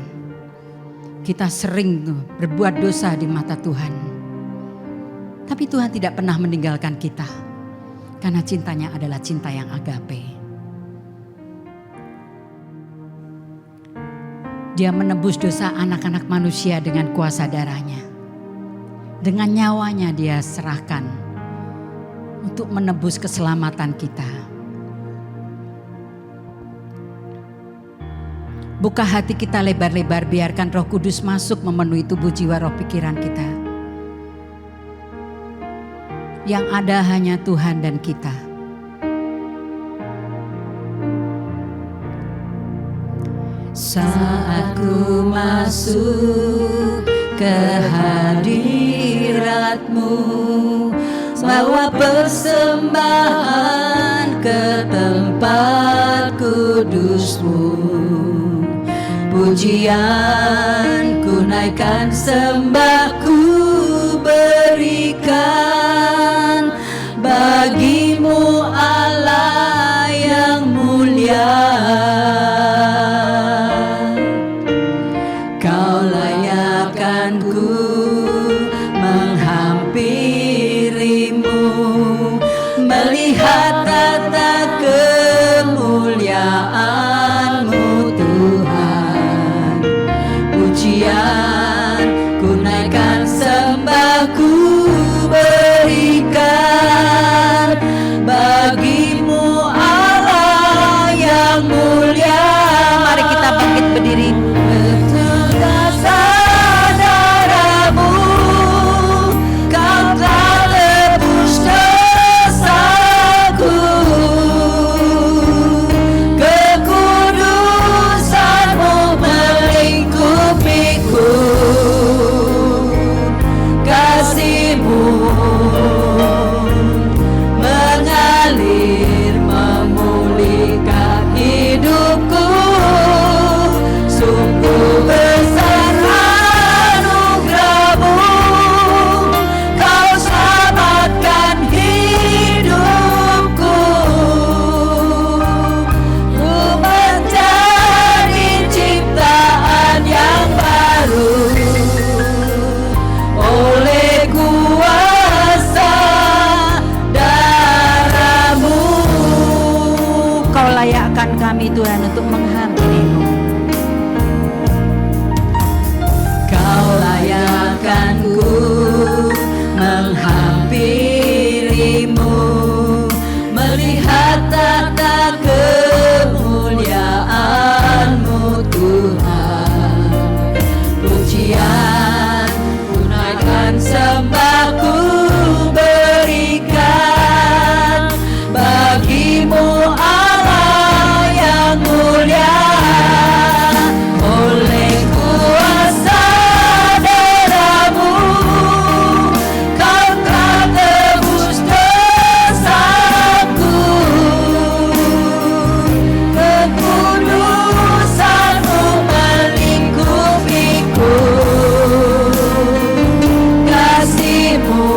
Kita sering berbuat dosa di mata Tuhan. Tapi Tuhan tidak pernah meninggalkan kita. Karena cintanya adalah cinta yang agape. Dia menebus dosa anak-anak manusia dengan kuasa darahnya. Dengan nyawanya dia serahkan untuk menebus keselamatan kita. Buka hati kita lebar-lebar, biarkan Roh Kudus masuk memenuhi tubuh, jiwa, roh, pikiran kita. Yang ada hanya Tuhan dan kita. Saat ku masuk ke hadirat-Mu, bawa persembahan ke tempat kudus-Mu. Pujian ku naikkan, sembah ku berikan bagi-Mu Allah yang mulia. Kau layakkan ku menghampirimu, melihat tata kemuliaan-Mu Tuhan. Pujian ku naikkan, sembah ku berikan bagimu Allah yang mulia. Mari kita bangkit berdiri. Betulkah saudaramu, kau telah tebus dosaku, kekudusan-Mu melingkupiku, kasih-Mu mengalir memulihkan hidupku. Sungguh besar anugerah-Mu, Kau selamatkan hidupku. Ku menjadi ciptaan yang baru oleh kuasa darah-Mu. Kau layakkan kami Tuhan untuk menghampirimu. Kau layakkanku menghampirimu, melihat tata kemuliaan-Mu Tuhan. Pujian ku naikkan, sembah ku berikan bagimu Allah yang mulia. Oleh kuasa darah-Mu, Kau telah tebus dosaku, kekudusan-Mu melingkupiku, kasih-Mu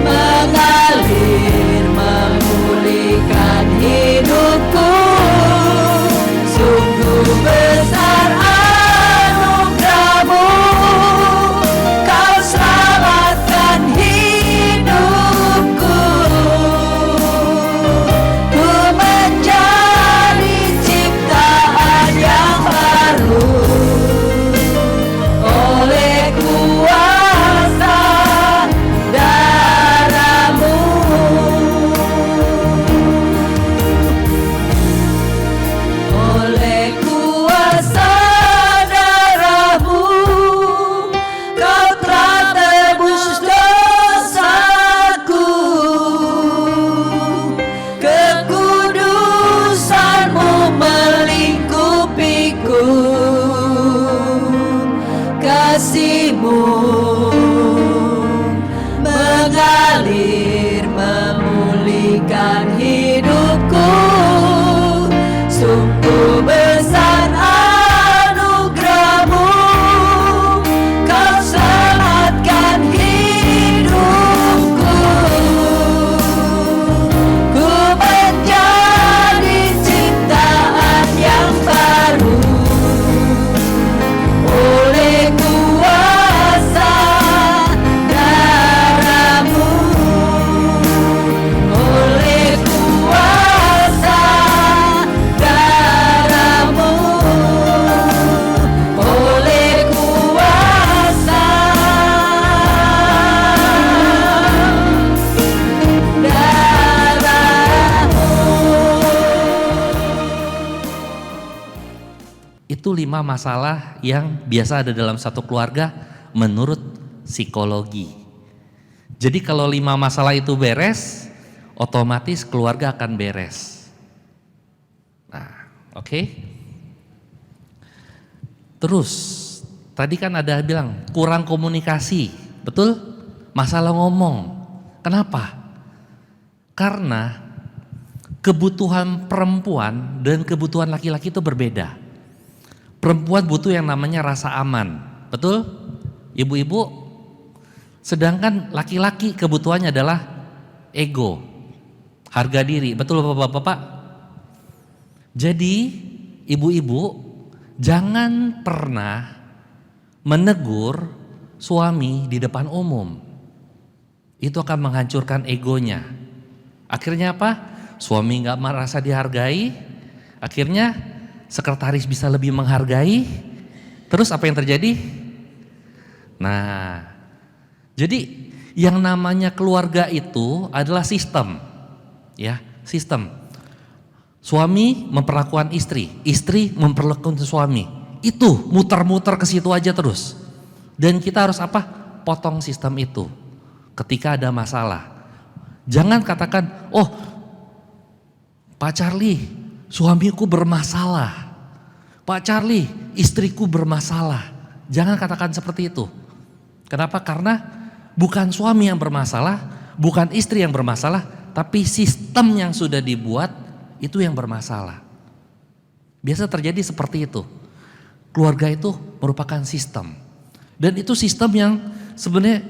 mengalir memulihkan hidupku. Sungguh besar anugerah-Mu, Kau selamatkan hidupku. Ku menjadi ciptaan yang baru oleh kuasa darah-Mu. Oleh kuasa darah-Mu, Kau telah tebus dosaku, kekudusan-Mu melingkupiku, kasih-Mu mengalir memulihkan hidupku. Sungguh besar anugerah-Mu, Kau selamatkan hidupku. Ku menjadi ciptaan yang baru oleh kuasa darah-Mu. Oleh kuasa darah-Mu, oleh kuasa darah-Mu. Itu 5 masalah yang biasa ada dalam satu keluarga menurut psikologi. Jadi kalau 5 masalah itu beres, otomatis keluarga akan beres. Nah, oke. Terus, tadi kan ada bilang kurang komunikasi, betul? Masalah ngomong. Kenapa? Karena kebutuhan perempuan dan kebutuhan laki-laki itu berbeda. Perempuan butuh yang namanya rasa aman, betul? Ibu-ibu, sedangkan laki-laki kebutuhannya adalah ego, harga diri, betul bapak-bapak? Jadi ibu-ibu jangan pernah menegur suami di depan umum. Itu akan menghancurkan egonya. Akhirnya apa? Suami nggak merasa dihargai. Akhirnya sekretaris bisa lebih menghargai. Terus apa yang terjadi? Nah, jadi yang namanya keluarga itu adalah sistem, ya, sistem. Suami memperlakukan istri, istri memperlakukan suami. Itu muter-muter ke situ aja terus. Dan kita harus apa? Potong sistem itu. Ketika ada masalah, jangan katakan, oh, Pak Charlie, suamiku bermasalah. Pak Charlie, istriku bermasalah. Jangan katakan seperti itu. Kenapa? Karena bukan suami yang bermasalah, bukan istri yang bermasalah, tapi sistem yang sudah dibuat itu yang bermasalah. Biasa terjadi seperti itu. Keluarga itu merupakan sistem. Dan itu sistem yang sebenarnya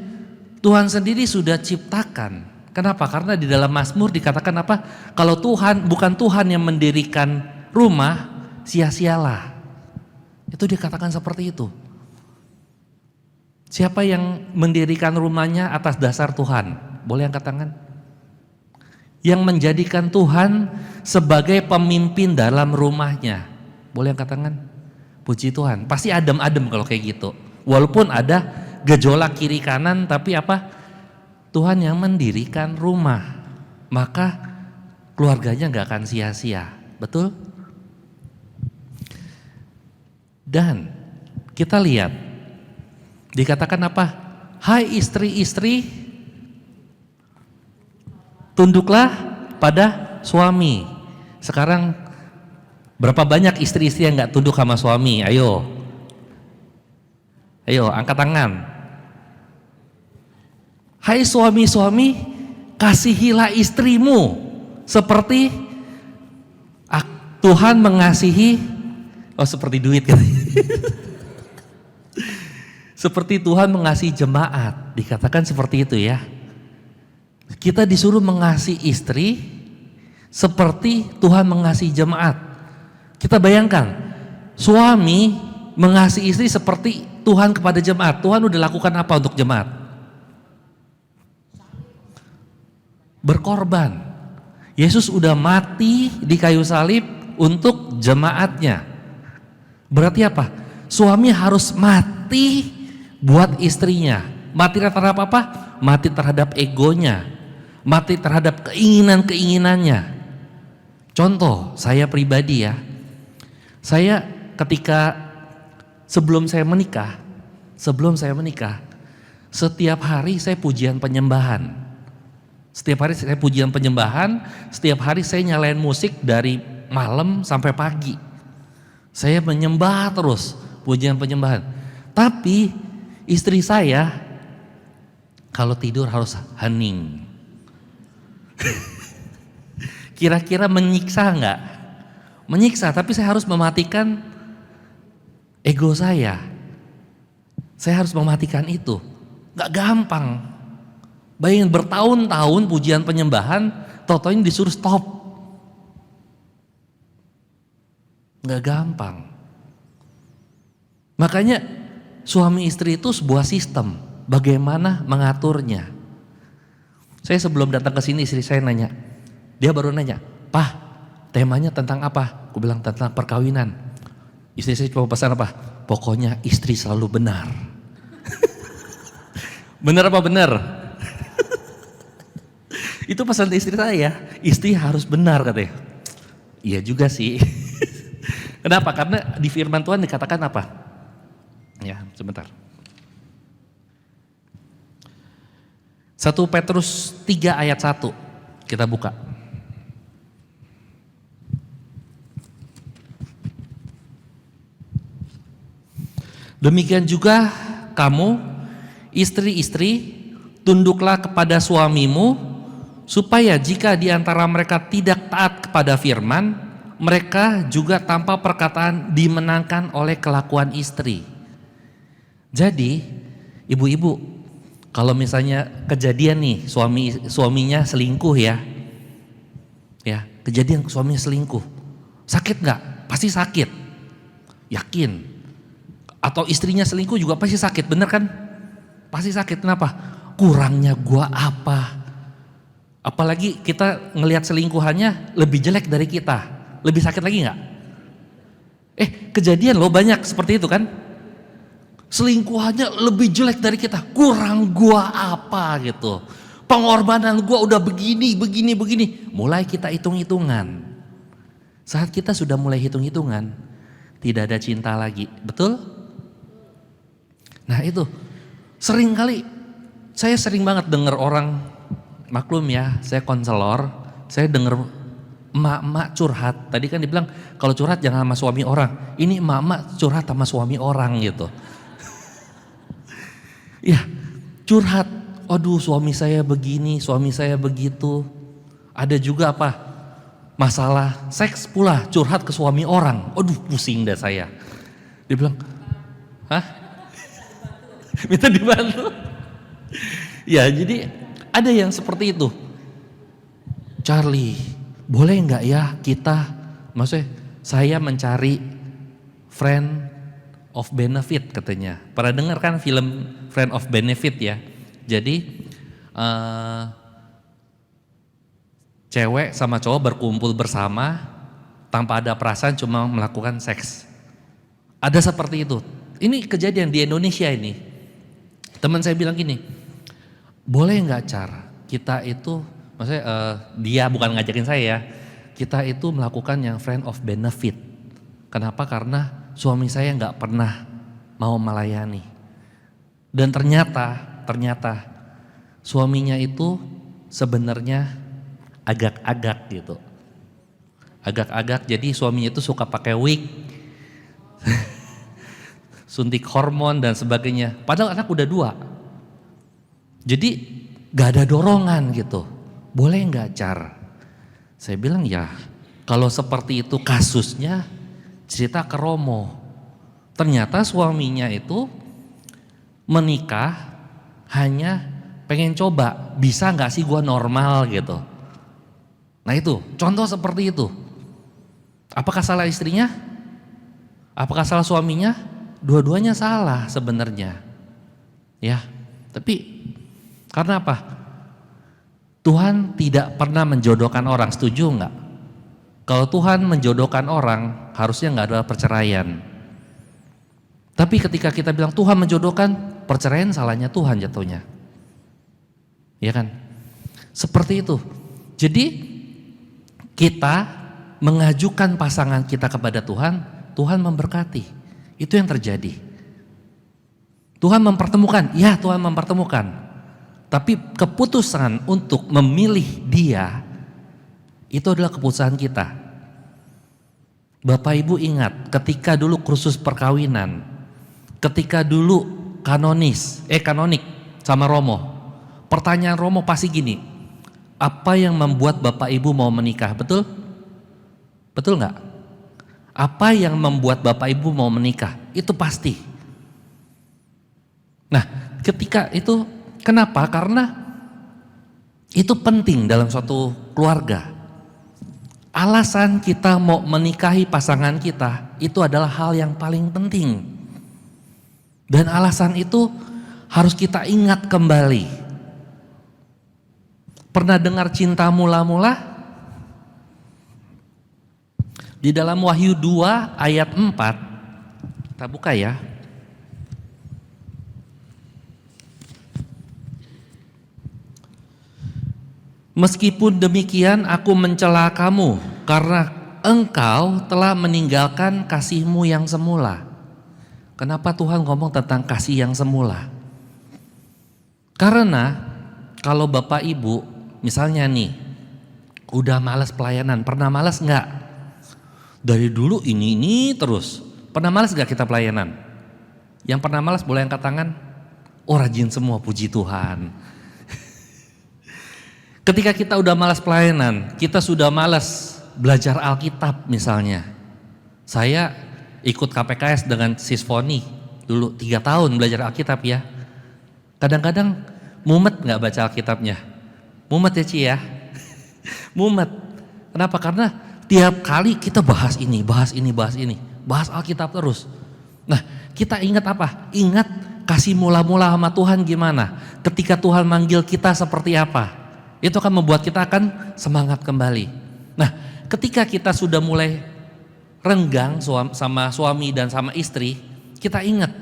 Tuhan sendiri sudah ciptakan. Kenapa? Karena di dalam Mazmur dikatakan apa? Kalau Tuhan, bukan Tuhan yang mendirikan rumah, sia-sialah. Itu dikatakan seperti itu. Siapa yang mendirikan rumahnya atas dasar Tuhan? Boleh angkat tangan? Yang menjadikan Tuhan sebagai pemimpin dalam rumahnya. Boleh angkat tangan? Puji Tuhan. Pasti adem-adem kalau kayak gitu. Walaupun ada gejolak kiri kanan, tapi apa? Tuhan yang mendirikan rumah. Maka keluarganya gak akan sia-sia. Betul? Dan kita lihat. Dikatakan apa? Hai istri-istri, tunduklah pada suami. Sekarang berapa banyak istri-istri yang gak tunduk sama suami? Ayo. Ayo angkat tangan. Hai suami-suami, kasihilah istrimu seperti Tuhan mengasihi, oh seperti duit kan. Seperti Tuhan mengasihi jemaat, dikatakan seperti itu ya. Kita disuruh mengasihi istri seperti Tuhan mengasihi jemaat. Kita bayangkan, suami mengasihi istri seperti Tuhan kepada jemaat. Tuhan udah lakukan apa untuk jemaat? Berkorban. Yesus udah mati di kayu salib untuk jemaatnya. Berarti apa? Suami harus mati buat istrinya. Mati terhadap apa? Mati terhadap egonya. Mati terhadap keinginan-keinginannya. Contoh, saya pribadi ya. Saya ketika sebelum saya menikah, setiap hari saya pujian penyembahan. Setiap hari saya pujian penyembahan, setiap hari saya nyalain musik dari malam sampai pagi. Saya menyembah terus, pujian penyembahan. Tapi istri saya kalau tidur harus hening. Kira-kira menyiksa enggak? Menyiksa, tapi saya harus mematikan ego saya. Saya harus mematikan itu. Enggak gampang. Bayangin bertahun-tahun pujian penyembahan, tau-taunya disuruh stop. Enggak gampang. Makanya suami istri itu sebuah sistem, bagaimana mengaturnya. Saya sebelum datang ke sini istri saya nanya, dia baru nanya, "Pak, temanya tentang apa?" Aku bilang tentang perkawinan. Istri saya cuma pesan apa? Pokoknya istri selalu benar. Benar apa benar? Itu pesan istri saya, istri harus benar katanya. Iya juga sih. Kenapa? Karena di firman Tuhan dikatakan apa? Ya, sebentar. 1 Petrus 3 ayat 1. Kita buka. Demikian juga kamu, istri-istri, tunduklah kepada suamimu, supaya jika di antara mereka tidak taat kepada firman, mereka juga tanpa perkataan dimenangkan oleh kelakuan istri. Jadi, ibu-ibu, kalau misalnya kejadian nih suaminya selingkuh ya, kejadian suaminya selingkuh, sakit nggak? Pasti sakit, yakin. Atau istrinya selingkuh juga pasti sakit, bener kan? Pasti sakit, kenapa? Kurangnya gua apa? Apalagi kita ngelihat selingkuhannya lebih jelek dari kita. Lebih sakit lagi nggak? Kejadian loh banyak seperti itu kan? Selingkuhannya lebih jelek dari kita. Kurang gua apa gitu. Pengorbanan gua udah begini. Mulai kita hitung-hitungan. Saat kita sudah mulai hitung-hitungan, tidak ada cinta lagi. Betul? Nah itu, saya sering banget dengar orang, maklum ya, saya konselor, saya dengar emak-emak curhat. Tadi kan dibilang kalau curhat jangan sama suami orang. Ini emak-emak curhat sama suami orang gitu. Ya, curhat. Aduh, suami saya begini, suami saya begitu. Ada juga apa? Masalah seks pula, curhat ke suami orang. Aduh, pusing dah saya. Dia bilang, hah? Minta dibantu. Ya, jadi ada yang seperti itu. Charlie, boleh nggak ya kita, maksudnya saya mencari friend of benefit katanya. Pernah dengar kan film Friend of Benefit ya? Jadi cewek sama cowok berkumpul bersama tanpa ada perasaan, cuma melakukan seks. Ada seperti itu. Ini kejadian di Indonesia ini. Teman saya bilang gini, boleh nggak kita itu, maksudnya dia bukan ngajakin saya ya, kita itu melakukan yang friend of benefit. Kenapa? Karena suami saya nggak pernah mau melayani. Dan ternyata suaminya itu sebenarnya agak-agak gitu. Agak-agak, jadi suaminya itu suka pakai wig, suntik hormon dan sebagainya. Padahal anak udah 2. Jadi gak ada dorongan gitu. Boleh gak Saya bilang ya, kalau seperti itu kasusnya, cerita ke Romo. Ternyata suaminya itu menikah hanya pengen coba, bisa gak sih gua normal gitu. Nah itu, contoh seperti itu. Apakah salah istrinya? Apakah salah suaminya? Dua-duanya salah sebenarnya. Ya, tapi karena apa? Tuhan tidak pernah menjodohkan orang, setuju enggak? Kalau Tuhan menjodohkan orang, harusnya enggak ada perceraian. Tapi ketika kita bilang Tuhan menjodohkan, perceraian salahnya Tuhan jatuhnya. Ya kan? Seperti itu. Jadi kita mengajukan pasangan kita kepada Tuhan, Tuhan memberkati. Itu yang terjadi. Tuhan mempertemukan, ya Tuhan mempertemukan. Tapi keputusan untuk memilih dia, itu adalah keputusan kita. Bapak Ibu ingat, ketika dulu kursus perkawinan, ketika dulu kanonik sama Romo, pertanyaan Romo pasti gini, apa yang membuat Bapak Ibu mau menikah? Betul? Betul nggak? Apa yang membuat Bapak Ibu mau menikah? Itu pasti. Nah, ketika itu kenapa? Karena itu penting dalam suatu keluarga. Alasan kita mau menikahi pasangan kita itu adalah hal yang paling penting. Dan alasan itu harus kita ingat kembali. Pernah dengar cinta mula-mula? Di dalam Wahyu 2 ayat 4, kita buka ya. Meskipun demikian aku mencela kamu karena engkau telah meninggalkan kasihmu yang semula. Kenapa Tuhan ngomong tentang kasih yang semula? Karena kalau Bapak Ibu misalnya nih, udah malas pelayanan, pernah malas enggak? Dari dulu ini terus, pernah malas enggak kita pelayanan? Yang pernah malas boleh angkat tangan? Oh rajin semua, puji Tuhan. Ketika kita udah malas pelayanan, kita sudah malas belajar Alkitab misalnya. Saya ikut KPKS dengan Sisfoni dulu 3 tahun belajar Alkitab ya. Kadang-kadang mumet enggak baca Alkitabnya? Mumet ya Ci ya? Mumet. Kenapa? Karena tiap kali kita bahas ini, bahas Alkitab terus. Nah, kita ingat apa? Ingat kasih mula-mula sama Tuhan gimana? Ketika Tuhan manggil kita seperti apa? Itu akan membuat kita akan semangat kembali. Nah, ketika kita sudah mulai renggang sama suami dan sama istri, kita ingat,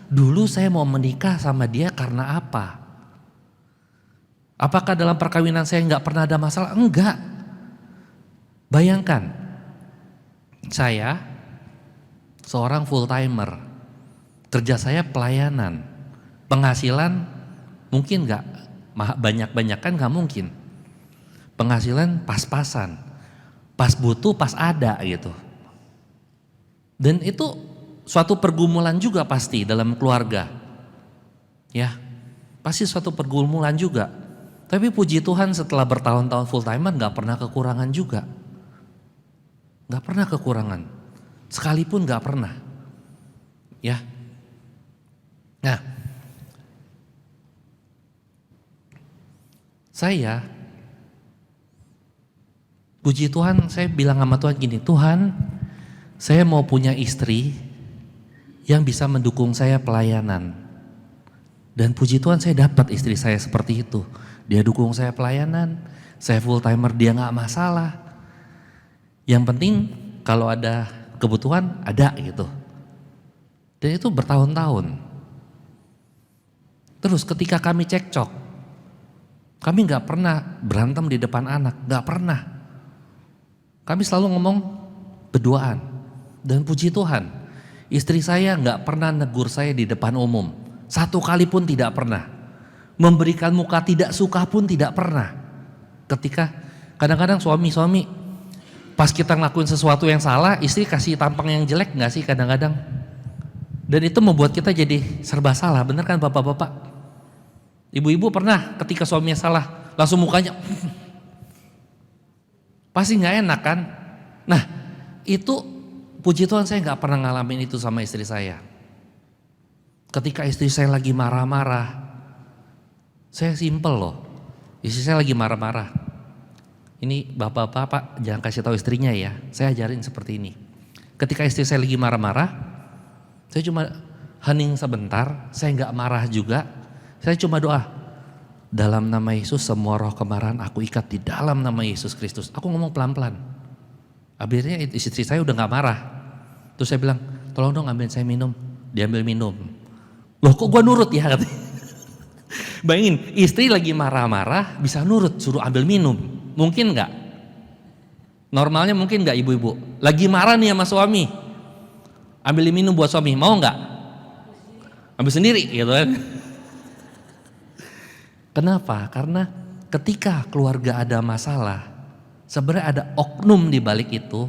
dulu saya mau menikah sama dia karena apa? Apakah dalam perkawinan saya nggak pernah ada masalah? Enggak. Bayangkan, saya seorang full timer, kerja saya pelayanan, penghasilan mungkin nggak banyak-banyak kan nggak mungkin, penghasilan pas-pasan, pas butuh pas ada gitu. Dan itu suatu pergumulan juga pasti dalam keluarga, ya pasti suatu pergumulan juga. Tapi puji Tuhan setelah bertahun-tahun full timer nggak pernah kekurangan juga, nggak pernah kekurangan, sekalipun nggak pernah, ya. Nah, saya puji Tuhan, saya bilang sama Tuhan gini, Tuhan, saya mau punya istri yang bisa mendukung saya pelayanan. Dan puji Tuhan saya dapat istri saya seperti itu. Dia dukung saya pelayanan, saya full timer, dia gak masalah. Yang penting kalau ada kebutuhan ada gitu. Dan itu bertahun-tahun. Terus ketika kami cekcok, kami gak pernah berantem di depan anak, gak pernah. Kami selalu ngomong berduaan. Dan puji Tuhan, istri saya gak pernah negur saya di depan umum. Satu kali pun tidak pernah. Memberikan muka tidak suka pun tidak pernah. Ketika kadang-kadang suami-suami pas kita ngelakuin sesuatu yang salah, istri kasih tampang yang jelek gak sih kadang-kadang? Dan itu membuat kita jadi serba salah, bener kan bapak-bapak? Ibu-ibu pernah ketika suaminya salah, langsung mukanya pasti gak enak kan? Nah itu puji Tuhan saya gak pernah ngalamin itu sama istri saya. Ketika istri saya lagi marah-marah, saya simpel loh, istri saya lagi marah-marah. Ini bapak-bapak jangan kasih tahu istrinya ya, saya ajarin seperti ini. Ketika istri saya lagi marah-marah, saya cuma hening sebentar, saya nggak marah juga. Saya cuma doa, dalam nama Yesus semua roh kemarahan aku ikat di dalam nama Yesus Kristus. Aku ngomong pelan-pelan. Akhirnya istri saya udah nggak marah. Terus saya bilang, tolong dong ambilin saya minum. Dia ambil minum. Loh kok gua nurut ya katanya. Bayangin istri lagi marah-marah bisa nurut suruh ambil minum, mungkin nggak? Normalnya mungkin nggak ibu-ibu? Lagi marah nih sama suami, ambil minum buat suami, mau nggak? Ambil sendiri gitu kan? Kenapa? Karena ketika keluarga ada masalah, sebenarnya ada oknum di balik itu,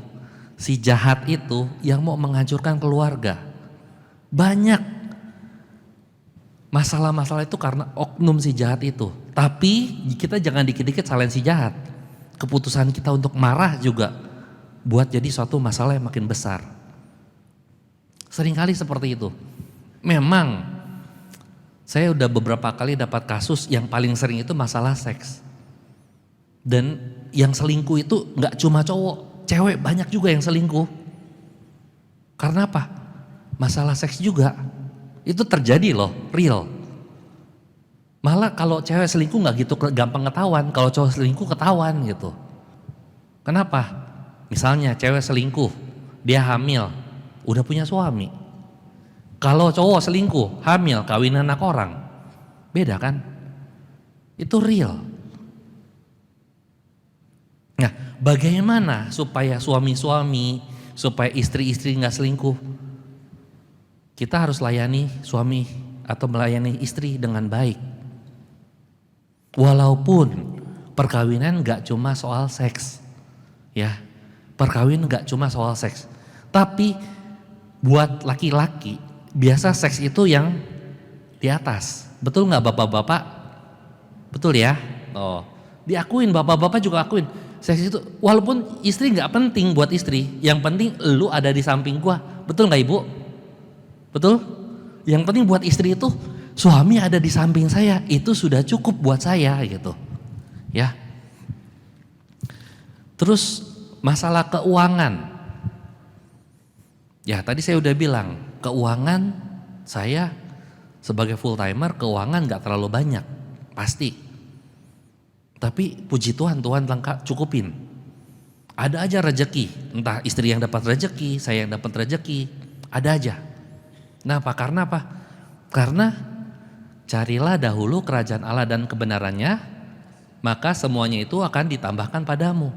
si jahat itu yang mau menghancurkan keluarga. Banyak masalah-masalah itu karena oknum si jahat itu. Tapi kita jangan dikit-dikit salahin si jahat. Keputusan kita untuk marah juga buat jadi suatu masalah yang makin besar. Seringkali seperti itu. Memang saya udah beberapa kali dapat kasus yang paling sering itu masalah seks. Dan yang selingkuh itu gak cuma cowok, cewek banyak juga yang selingkuh. Karena apa? Masalah seks juga. Itu terjadi loh, real. Malah kalau cewek selingkuh gak gitu gampang ketahuan, kalau cowok selingkuh ketahuan gitu. Kenapa? Misalnya cewek selingkuh, dia hamil, udah punya suami. Kalau cowok selingkuh, hamil, kawin anak orang, beda kan? Itu real. Nah, bagaimana supaya suami-suami, supaya istri-istri gak selingkuh? Kita harus layani suami atau melayani istri dengan baik. Walaupun perkawinan gak cuma soal seks, ya, perkawinan gak cuma soal seks. Tapi buat laki-laki biasa seks itu yang di atas. Betul nggak bapak-bapak? Betul ya? Oh, diakuin bapak-bapak juga akuin. Seks itu walaupun istri nggak penting buat istri, yang penting lu ada di samping gua. Betul nggak ibu? Betul? Yang penting buat istri itu suami ada di samping saya, itu sudah cukup buat saya gitu. Ya. Terus masalah keuangan. Ya tadi saya udah bilang, keuangan saya sebagai full timer, keuangan gak terlalu banyak, pasti. Tapi puji Tuhan, Tuhan lengkap cukupin. Ada aja rezeki, entah istri yang dapat rezeki, saya yang dapat rezeki, ada aja. Nah, karena apa? Karena carilah dahulu kerajaan Allah dan kebenarannya, maka semuanya itu akan ditambahkan padamu.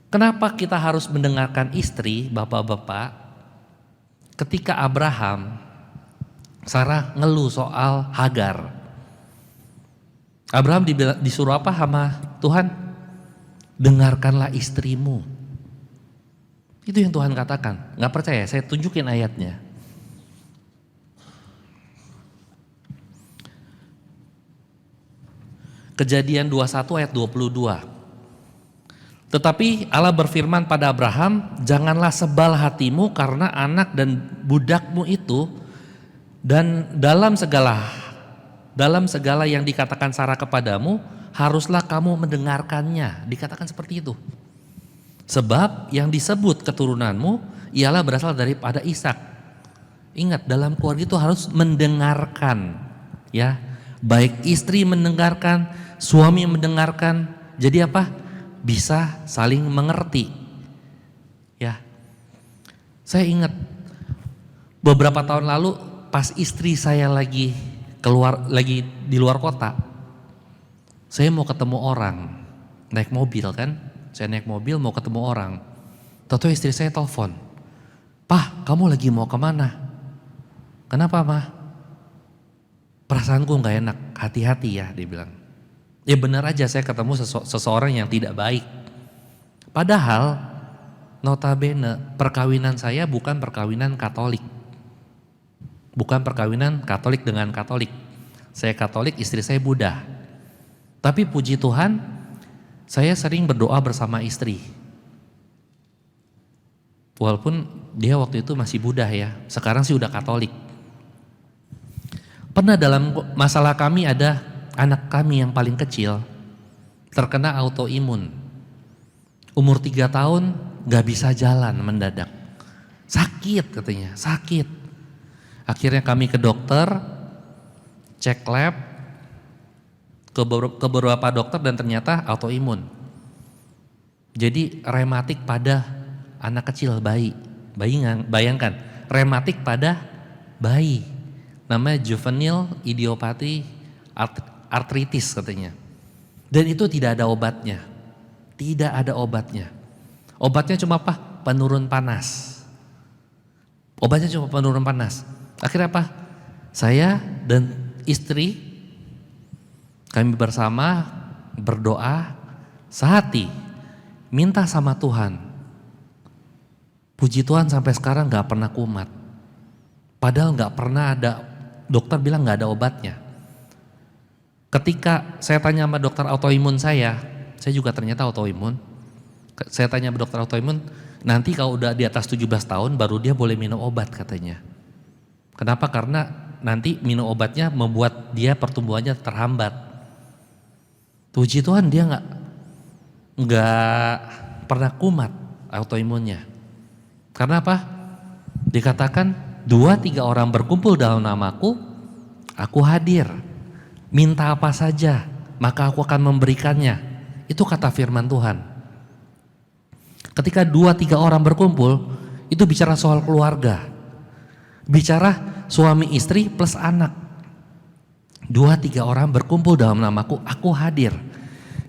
Kenapa kita harus mendengarkan istri, bapak-bapak? Ketika Abraham, Sarah ngeluh soal Hagar. Abraham disuruh apa sama Tuhan? Dengarkanlah istrimu. Itu yang Tuhan katakan. Gak percaya, saya tunjukin ayatnya. Kejadian 21 ayat 22. Tetapi Allah berfirman pada Abraham, janganlah sebal hatimu karena anak dan budakmu itu, dan dalam segala yang dikatakan Sarah kepadamu, haruslah kamu mendengarkannya. Dikatakan seperti itu. Sebab yang disebut keturunanmu ialah berasal daripada Ishak. Ingat, dalam keluarga itu harus mendengarkan, ya. Baik istri mendengarkan, suami mendengarkan. Jadi apa? Bisa saling mengerti. Ya. Saya ingat beberapa tahun lalu pas istri saya lagi di luar kota. Saya mau ketemu orang, naik mobil kan. Saya naik mobil mau ketemu orang. Tahu-tahu istri saya telepon. "Pak, kamu lagi mau kemana?" "Kenapa, Ma?" "Perasaanku gak enak, hati-hati ya," dia bilang. Ya benar aja, saya ketemu seseorang yang tidak baik. Padahal notabene perkawinan saya bukan perkawinan Katolik. Bukan perkawinan Katolik dengan Katolik. Saya Katolik, istri saya Buddha. Tapi puji Tuhan, saya sering berdoa bersama istri. Walaupun dia waktu itu masih Buddha ya, sekarang sih udah Katolik. Pernah dalam masalah kami ada anak kami yang paling kecil terkena autoimun. Umur 3 tahun gak bisa jalan mendadak. Sakit katanya, sakit. Akhirnya kami ke dokter, cek lab, ke beberapa dokter dan ternyata autoimun. Jadi rematik pada anak kecil, bayi. Bayangkan, rematik pada bayi. Namanya juvenile idiopathy arthritis katanya. Dan itu tidak ada obatnya. Tidak ada obatnya. Obatnya cuma apa? Penurun panas. Obatnya cuma penurun panas. Akhirnya apa? Saya dan istri kami bersama berdoa sehati, minta sama Tuhan. Puji Tuhan sampai sekarang gak pernah kumat. Padahal gak pernah ada, dokter bilang gak ada obatnya. Ketika saya tanya sama dokter autoimun saya juga ternyata autoimun. Saya tanya sama dokter autoimun, nanti kalau udah di atas 17 tahun baru dia boleh minum obat katanya. Kenapa? Karena nanti minum obatnya membuat dia pertumbuhannya terhambat. Puji Tuhan dia nggak pernah kumat autoimunnya. Karena apa? Dikatakan 2-3 orang berkumpul dalam namaku, aku hadir. Minta apa saja, maka aku akan memberikannya. Itu kata firman Tuhan. Ketika 2-3 orang berkumpul, itu bicara soal keluarga. Bicara suami istri plus anak. 2-3 orang berkumpul dalam namaku, aku hadir.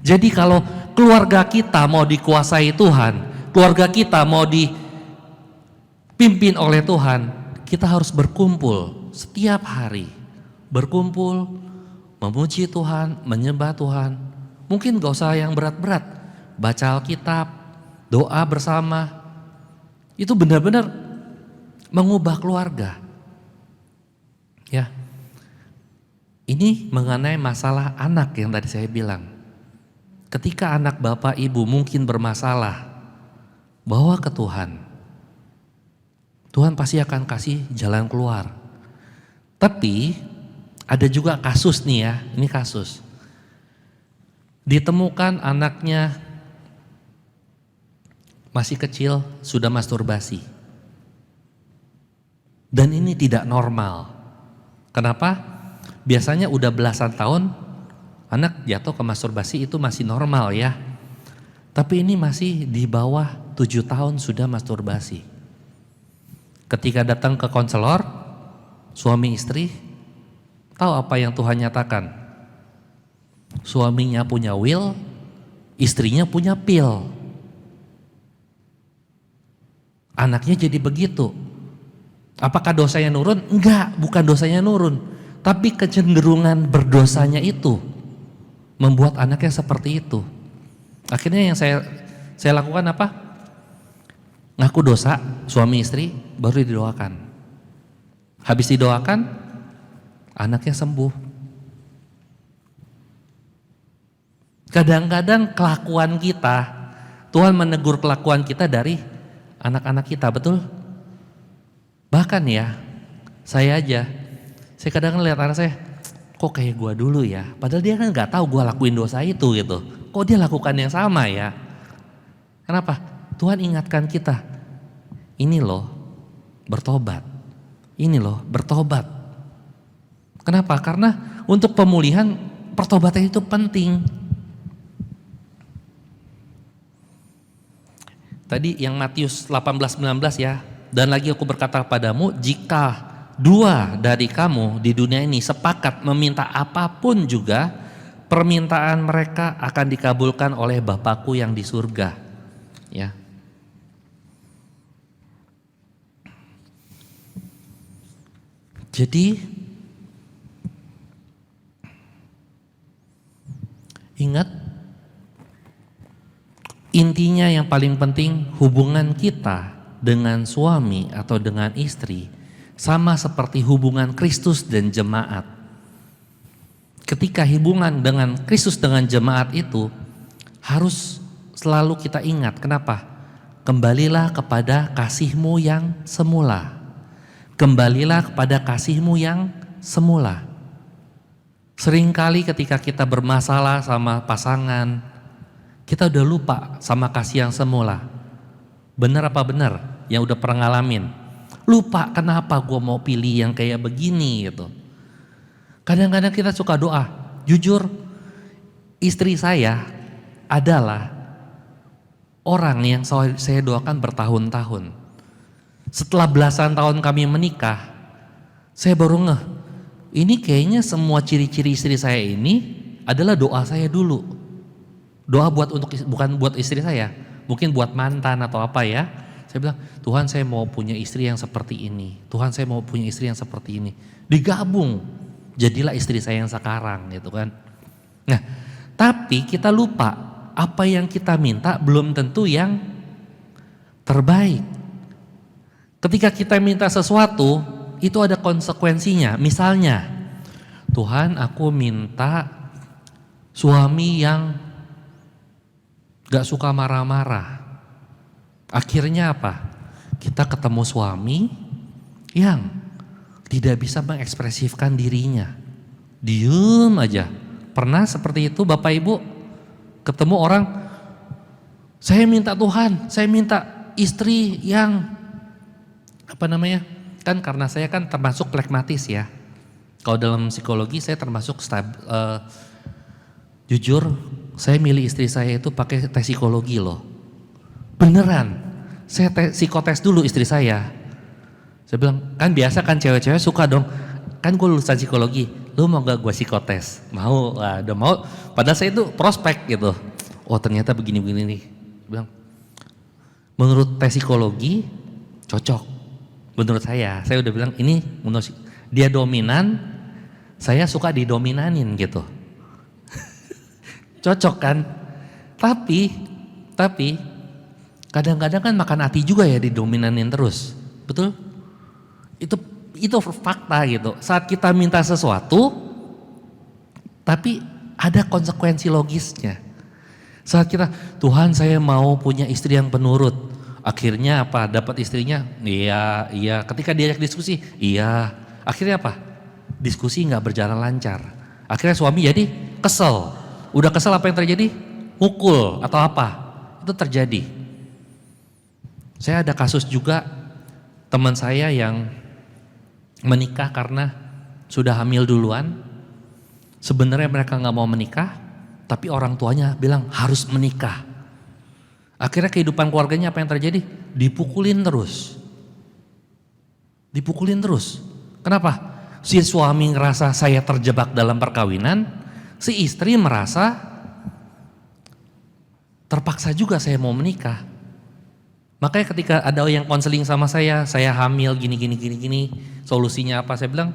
Jadi kalau keluarga kita mau dikuasai Tuhan, keluarga kita mau dipimpin oleh Tuhan, kita harus berkumpul setiap hari. Berkumpul, memuji Tuhan, menyembah Tuhan. Mungkin gak usah yang berat-berat, baca Alkitab, doa bersama. Itu benar-benar mengubah keluarga. Ya. Ini mengenai masalah anak yang tadi saya bilang. Ketika anak bapak ibu mungkin bermasalah, bawa ke Tuhan. Tuhan pasti akan kasih jalan keluar. Tapi ada juga kasus nih ya, ini kasus. Ditemukan anaknya masih kecil sudah masturbasi. Dan ini tidak normal. Kenapa? Biasanya udah belasan tahun anak jatuh ke masturbasi itu masih normal ya. Tapi ini masih di bawah 7 tahun sudah masturbasi. Ketika datang ke konselor, suami istri, tahu apa yang Tuhan nyatakan? Suaminya punya will, istrinya punya pill. Anaknya jadi begitu. Apakah dosanya nurun? Enggak, bukan dosanya nurun. Tapi kecenderungan berdosanya itu membuat anaknya seperti itu. Akhirnya yang saya lakukan apa? Ngaku dosa, suami istri, baru didoakan. Habis didoakan, anaknya sembuh. Kadang-kadang kelakuan kita, Tuhan menegur kelakuan kita dari anak-anak kita, betul? Bahkan ya, saya kadang-kadang lihat anak saya, kok kayak gua dulu ya, padahal dia kan nggak tahu gua lakuin dosa itu gitu. Kok dia lakukan yang sama ya? Kenapa? Tuhan ingatkan kita, ini loh bertobat, ini loh bertobat. Kenapa? Karena untuk pemulihan pertobatan itu penting. Tadi yang Matius 18:19 ya, dan lagi aku berkata padamu, jika 2 dari kamu di dunia ini sepakat meminta apapun juga, permintaan mereka akan dikabulkan oleh Bapakku yang di surga. Ya. Jadi ingat, intinya yang paling penting hubungan kita dengan suami atau dengan istri sama seperti hubungan Kristus dan jemaat. Ketika hubungan dengan Kristus dengan jemaat itu harus selalu kita ingat. Kenapa? Kembalilah kepada kasih-Mu yang semula. Kembalilah kepada kasih-Mu yang semula. Seringkali ketika kita bermasalah sama pasangan, kita udah lupa sama kasih yang semula. Benar apa benar yang udah pernah ngalamin? Lupa kenapa gue mau pilih yang kayak begini gitu. Kadang-kadang kita suka doa. Jujur, istri saya adalah orang yang saya doakan bertahun-tahun. Setelah belasan tahun kami menikah, saya baru ngeh, ini kayaknya semua ciri-ciri istri saya ini adalah doa saya dulu. Doa bukan buat istri saya, mungkin buat mantan atau apa ya. Saya bilang, Tuhan saya mau punya istri yang seperti ini. Tuhan saya mau punya istri yang seperti ini. Digabung, jadilah istri saya yang sekarang gitu kan. Nah, tapi kita lupa apa yang kita minta belum tentu yang terbaik. Ketika kita minta sesuatu, itu ada konsekuensinya. Misalnya, Tuhan aku minta suami yang gak suka marah-marah. Akhirnya apa? Kita ketemu suami yang tidak bisa mengekspresifkan dirinya. Diem aja. Pernah seperti itu Bapak Ibu? Ketemu orang, saya minta Tuhan, saya minta istri yang kan karena saya kan termasuk flegmatis ya. Kalau dalam psikologi saya termasuk jujur, saya milih istri saya itu pakai tes psikologi loh. Beneran, saya psikotes dulu istri saya. Saya bilang, kan biasa kan cewek-cewek suka dong, kan gue lulusan psikologi, lu mau gak gue psikotes? Mau, udah mau. Padahal saya itu prospek gitu. Oh ternyata begini-begini nih. Bilang, menurut tes psikologi cocok. Menurut saya udah bilang ini menurut dia dominan, saya suka didominanin gitu. Cocok kan? Tapi kadang-kadang kan makan hati juga ya didominanin terus. Betul? Itu fakta gitu. Saat kita minta sesuatu tapi ada konsekuensi logisnya. Saat kita, Tuhan saya mau punya istri yang penurut. Akhirnya apa? Dapat istrinya? Iya. Ketika diajak diskusi, iya. Akhirnya apa? Diskusi nggak berjalan lancar. Akhirnya suami jadi kesel. Udah kesel apa yang terjadi? Mukul atau apa? Itu terjadi. Saya ada kasus juga teman saya yang menikah karena sudah hamil duluan. Sebenarnya mereka nggak mau menikah, tapi orang tuanya bilang harus menikah. Akhirnya kehidupan keluarganya apa yang terjadi? Dipukulin terus. Dipukulin terus. Kenapa? Si suami ngerasa saya terjebak dalam perkawinan, si istri merasa terpaksa juga saya mau menikah. Makanya ketika ada yang konseling sama saya hamil gini, solusinya apa? Saya bilang,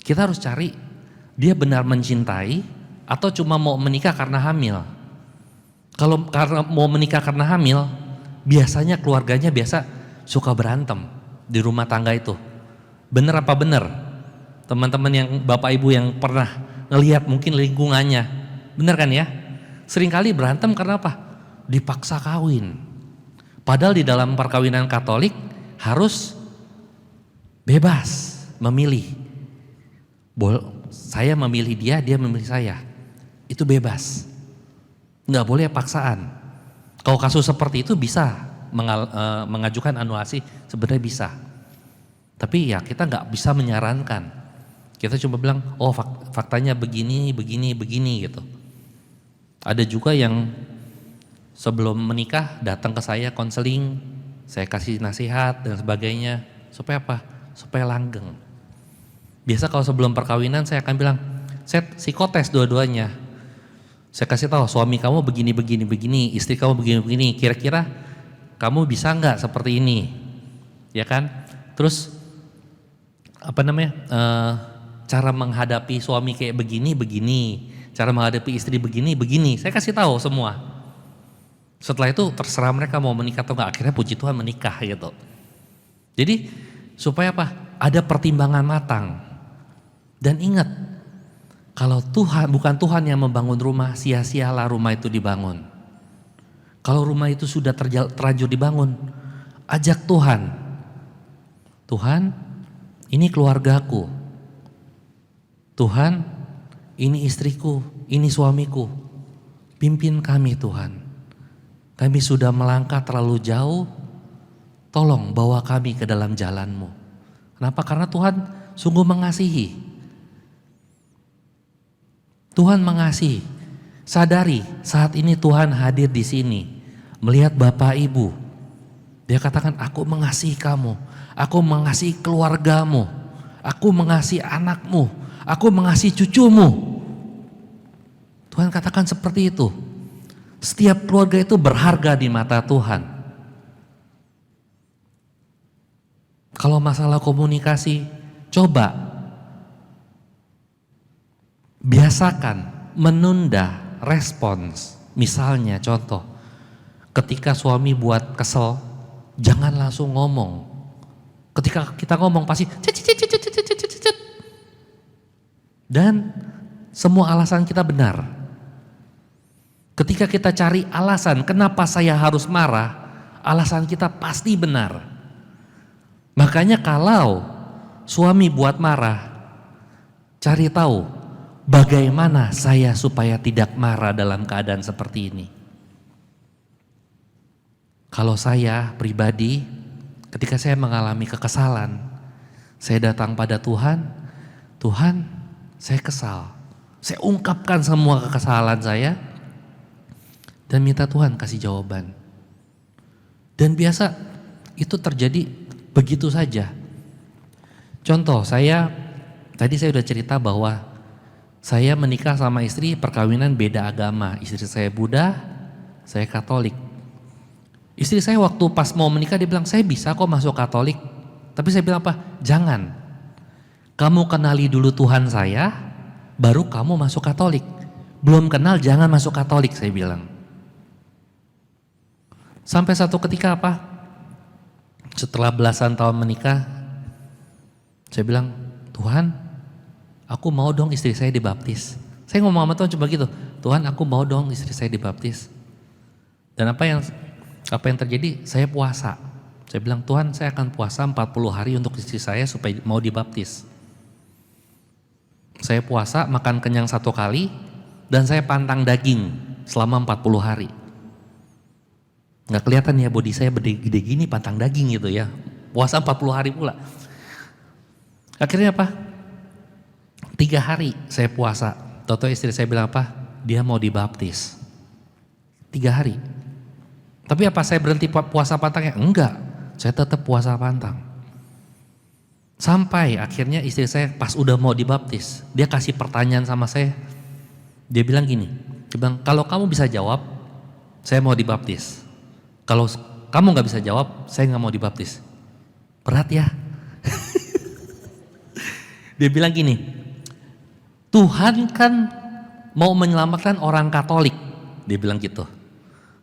kita harus cari dia benar mencintai atau cuma mau menikah karena hamil. Kalau karena mau menikah karena hamil, biasanya keluarganya biasa suka berantem di rumah tangga itu. Bener apa bener? Teman-teman yang bapak ibu yang pernah ngelihat mungkin lingkungannya, bener kan ya? Seringkali berantem karena apa? Dipaksa kawin. Padahal di dalam perkawinan Katolik harus bebas memilih. Saya memilih dia, dia memilih saya. Itu bebas. Nggak boleh paksaan. Kalau kasus seperti itu bisa mengajukan anulasi, sebenarnya bisa. Tapi ya kita nggak bisa menyarankan. Kita cuma bilang, oh faktanya begini gitu. Ada juga yang sebelum menikah datang ke saya konseling, saya kasih nasihat dan sebagainya. Supaya apa? Supaya langgeng. Biasa kalau sebelum perkawinan saya akan bilang, set psikotes dua-duanya. Saya kasih tahu suami kamu begini, istri kamu begini. Kira-kira kamu bisa nggak seperti ini, ya kan? Terus cara menghadapi suami kayak begini, cara menghadapi istri begini. Saya kasih tahu semua. Setelah itu terserah mereka mau menikah atau nggak. Akhirnya puji Tuhan menikah gitu. Jadi supaya apa? Ada pertimbangan matang. Dan ingat, kalau bukan Tuhan yang membangun rumah, sia-sialah rumah itu dibangun. Kalau rumah itu sudah terlanjur dibangun, ajak Tuhan. Tuhan, ini keluargaku. Tuhan, ini istriku, ini suamiku. Pimpin kami Tuhan. Kami sudah melangkah terlalu jauh, tolong bawa kami ke dalam jalan-Mu. Kenapa? Karena Tuhan sungguh mengasihi. Tuhan mengasihi. Sadari saat ini Tuhan hadir di sini. Melihat Bapak Ibu. Dia katakan, aku mengasihi kamu. Aku mengasihi keluargamu. Aku mengasihi anakmu. Aku mengasihi cucumu. Tuhan katakan seperti itu. Setiap keluarga itu berharga di mata Tuhan. Kalau masalah komunikasi, coba biasakan menunda respons. Misalnya contoh, ketika suami buat kesel, jangan langsung ngomong. Ketika kita ngomong pasti dan semua alasan kita benar. Ketika kita cari alasan kenapa saya harus marah, alasan kita pasti benar. Makanya kalau suami buat marah, cari tahu bagaimana saya supaya tidak marah dalam keadaan seperti ini. Kalau saya pribadi, ketika saya mengalami kekesalan, saya datang pada Tuhan, Tuhan saya kesal. Saya ungkapkan semua kekesalan saya dan minta Tuhan kasih jawaban. Dan biasa itu terjadi begitu saja. Contoh tadi saya sudah cerita bahwa saya menikah sama istri perkawinan beda agama. Istri saya Buddha, saya Katolik. Istri saya waktu pas mau menikah dia bilang, saya bisa kok masuk Katolik. Tapi saya bilang apa? Jangan. Kamu kenali dulu Tuhan saya, baru kamu masuk Katolik. Belum kenal jangan masuk Katolik, saya bilang. Sampai satu ketika apa? Setelah belasan tahun menikah, saya bilang, Tuhan, aku mau dong istri saya dibaptis. Saya ngomong sama Tuhan coba gitu, Tuhan aku mau dong istri saya dibaptis. Dan apa yang terjadi? Saya puasa. Saya bilang, Tuhan saya akan puasa 40 hari untuk istri saya supaya mau dibaptis. Saya puasa, makan kenyang 1 kali, dan saya pantang daging selama 40 hari. Nggak kelihatan ya body saya gede gini pantang daging gitu ya. Puasa 40 hari pula. Akhirnya apa? 3 hari saya puasa. Toto istri saya bilang apa? Dia mau dibaptis. 3 hari. Tapi apa saya berhenti puasa pantangnya? Enggak, saya tetap puasa pantang. Sampai akhirnya istri saya pas udah mau dibaptis, dia kasih pertanyaan sama saya. Dia bilang gini, dia bilang, kalau kamu bisa jawab, saya mau dibaptis. Kalau kamu nggak bisa jawab, saya nggak mau dibaptis. Berat ya. Dia bilang gini, Tuhan kan mau menyelamatkan orang Katolik. Dia bilang gitu.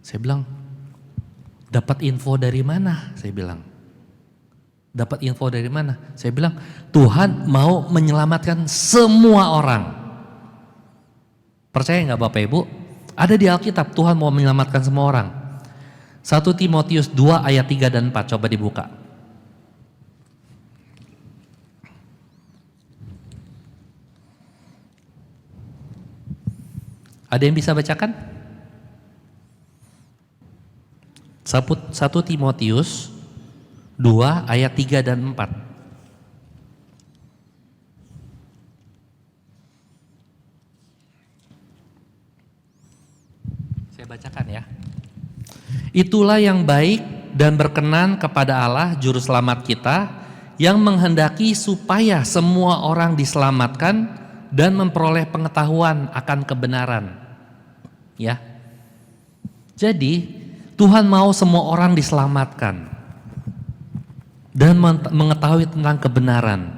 Saya bilang, dapat info dari mana? Saya bilang, dapat info dari mana? Saya bilang, Tuhan mau menyelamatkan semua orang. Percaya nggak Bapak Ibu? Ada di Alkitab, Tuhan mau menyelamatkan semua orang. 1 Timotius 2 ayat 3 dan 4, coba dibuka. Ada yang bisa bacakan? 1 Timotius 2 ayat 3 dan 4. Saya bacakan ya. Itulah yang baik dan berkenan kepada Allah juru selamat kita, yang menghendaki supaya semua orang diselamatkan dan memperoleh pengetahuan akan kebenaran. Ya. Jadi Tuhan mau semua orang diselamatkan dan mengetahui tentang kebenaran.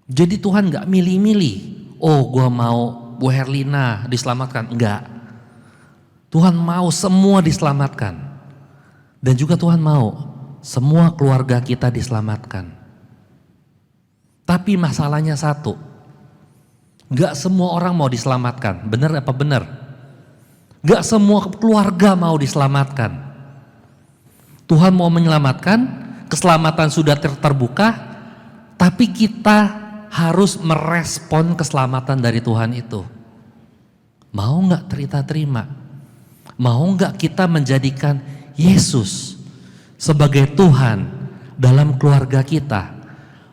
Jadi Tuhan gak milih-milih, oh gua mau Bu Herlina diselamatkan, enggak. Tuhan mau semua diselamatkan. Dan juga Tuhan mau semua keluarga kita diselamatkan. Tapi masalahnya satu, gak semua orang mau diselamatkan, benar apa benar? Gak semua keluarga mau diselamatkan. Tuhan mau menyelamatkan, keselamatan sudah terbuka, tapi kita harus merespon keselamatan dari Tuhan itu. Mau gak terima? Mau gak kita menjadikan Yesus sebagai Tuhan dalam keluarga kita?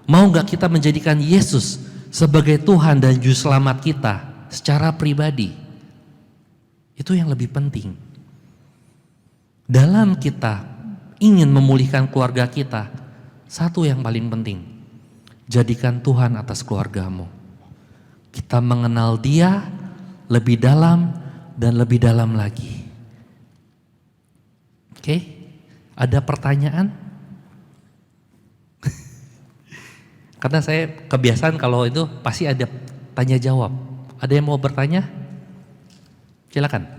Mau gak kita menjadikan Yesus sebagai Tuhan dan Juru Selamat kita secara pribadi? Itu yang lebih penting. Dalam kita ingin memulihkan keluarga kita, satu yang paling penting, jadikan Tuhan atas keluargamu. Kita mengenal Dia lebih dalam dan lebih dalam lagi. Oke, ada pertanyaan? Karena saya kebiasaan kalau itu pasti ada tanya jawab. Ada yang mau bertanya? Silakan.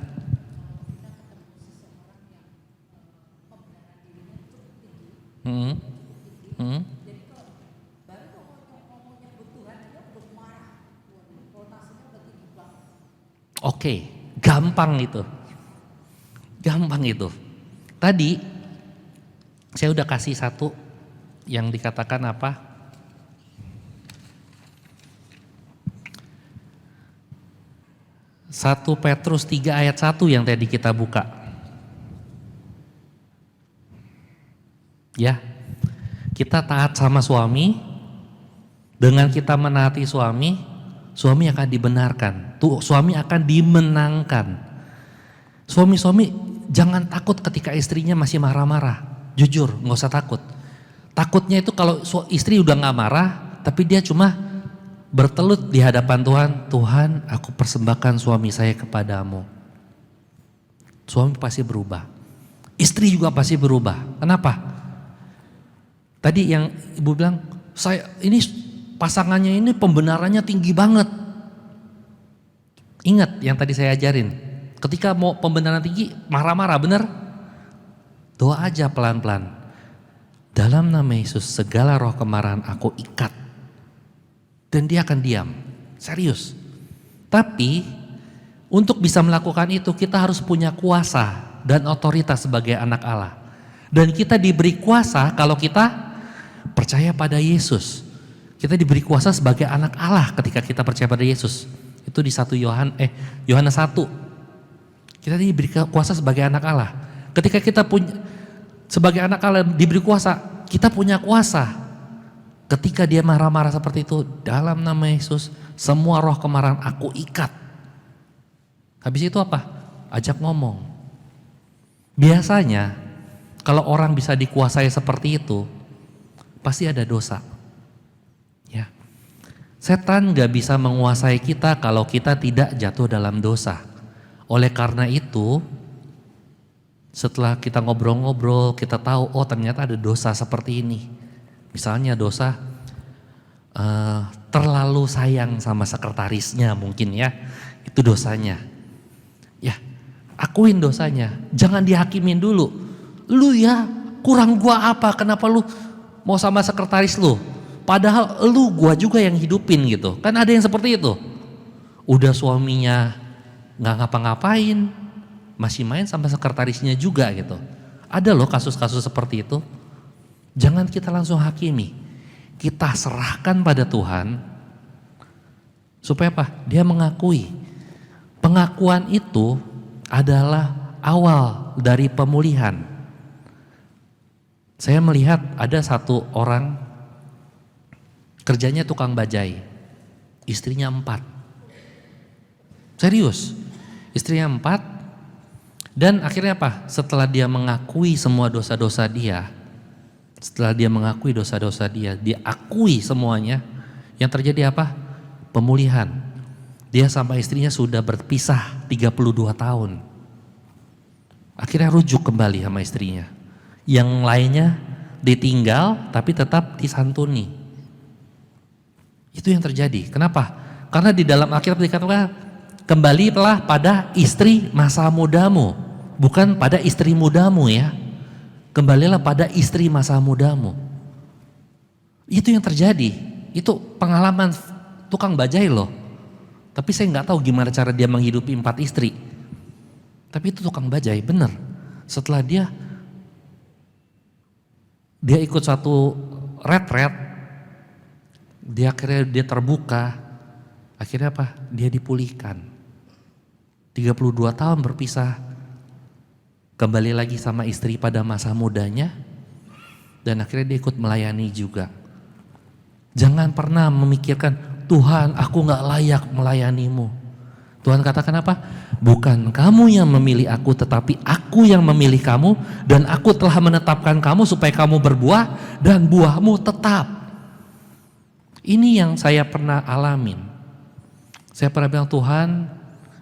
Oke, gampang itu. Gampang itu. Tadi saya udah kasih satu yang dikatakan apa? 1 Petrus 3 ayat 1 yang tadi kita buka. Ya, kita taat sama suami, dengan kita menaati suami, suami akan dibenarkan, tuh suami akan dimenangkan. Suami-suami jangan takut ketika istrinya masih marah-marah, jujur nggak usah takut. Takutnya itu kalau istri udah nggak marah, tapi dia cuma bertelut di hadapan Tuhan, Tuhan aku persembahkan suami saya kepadamu. Suami pasti berubah, istri juga pasti berubah. Kenapa? Tadi yang ibu bilang, saya ini pasangannya ini pembenarannya tinggi banget. Ingat yang tadi saya ajarin, ketika mau pembenaran tinggi marah-marah, bener? Doa aja pelan-pelan. Dalam nama Yesus segala roh kemarahan aku ikat. Dan dia akan diam, serius. Tapi untuk bisa melakukan itu kita harus punya kuasa dan otoritas sebagai anak Allah. Dan kita diberi kuasa kalau kita percaya pada Yesus. Kita diberi kuasa sebagai anak Allah ketika kita percaya pada Yesus. Itu di Yohanes 1. Kita diberi kuasa sebagai anak Allah. Ketika kita punya sebagai anak Allah diberi kuasa, kita punya kuasa Ketika dia marah-marah seperti itu, dalam nama Yesus, semua roh kemarahan aku ikat. Habis itu apa? Ajak ngomong. Biasanya kalau orang bisa dikuasai seperti itu, pasti ada dosa. Ya. Setan gak bisa menguasai kita kalau kita tidak jatuh dalam dosa. Oleh karena itu, setelah kita ngobrol-ngobrol, kita tahu, oh ternyata ada dosa seperti ini. Misalnya dosa terlalu sayang sama sekretarisnya mungkin ya, itu dosanya. Ya, akuin dosanya, jangan dihakimin dulu. Lu ya kurang gua apa, kenapa lu mau sama sekretaris lu? Padahal lu gua juga yang hidupin gitu. Kan ada yang seperti itu. Udah suaminya gak ngapa-ngapain, masih main sama sekretarisnya juga gitu. Ada loh kasus-kasus seperti itu. Jangan kita langsung hakimi. Kita serahkan pada Tuhan. Supaya apa? Dia mengakui. Pengakuan itu adalah awal dari pemulihan. Saya melihat ada satu orang kerjanya tukang bajai, istrinya 4. Serius, istrinya 4. Dan akhirnya apa? Setelah dia mengakui semua dosa-dosa dia, diakui semuanya, yang terjadi apa? Pemulihan. Dia sama istrinya sudah berpisah 32 tahun. Akhirnya rujuk kembali sama istrinya. Yang lainnya ditinggal tapi tetap disantuni. Itu yang terjadi. Kenapa? Karena di dalam Alkitab dikatakan kembalilah pada istri masa mudamu, bukan pada istri mudamu ya. Kembalilah pada istri masa mudamu. Itu yang terjadi. Itu pengalaman tukang bajai loh. Tapi saya nggak tahu gimana cara dia menghidupi 4 istri. Tapi itu tukang bajai, bener. Setelah dia ikut satu retret, dia akhirnya dia terbuka, akhirnya apa? Dia dipulihkan. 32 tahun berpisah, kembali lagi sama istri pada masa mudanya, dan akhirnya dia ikut melayani juga. Jangan pernah memikirkan, Tuhan aku gak layak melayanimu. Tuhan katakan apa? Bukan kamu yang memilih aku, tetapi aku yang memilih kamu, dan aku telah menetapkan kamu supaya kamu berbuah dan buahmu tetap. Ini yang saya pernah alamin. Saya pernah bilang, Tuhan,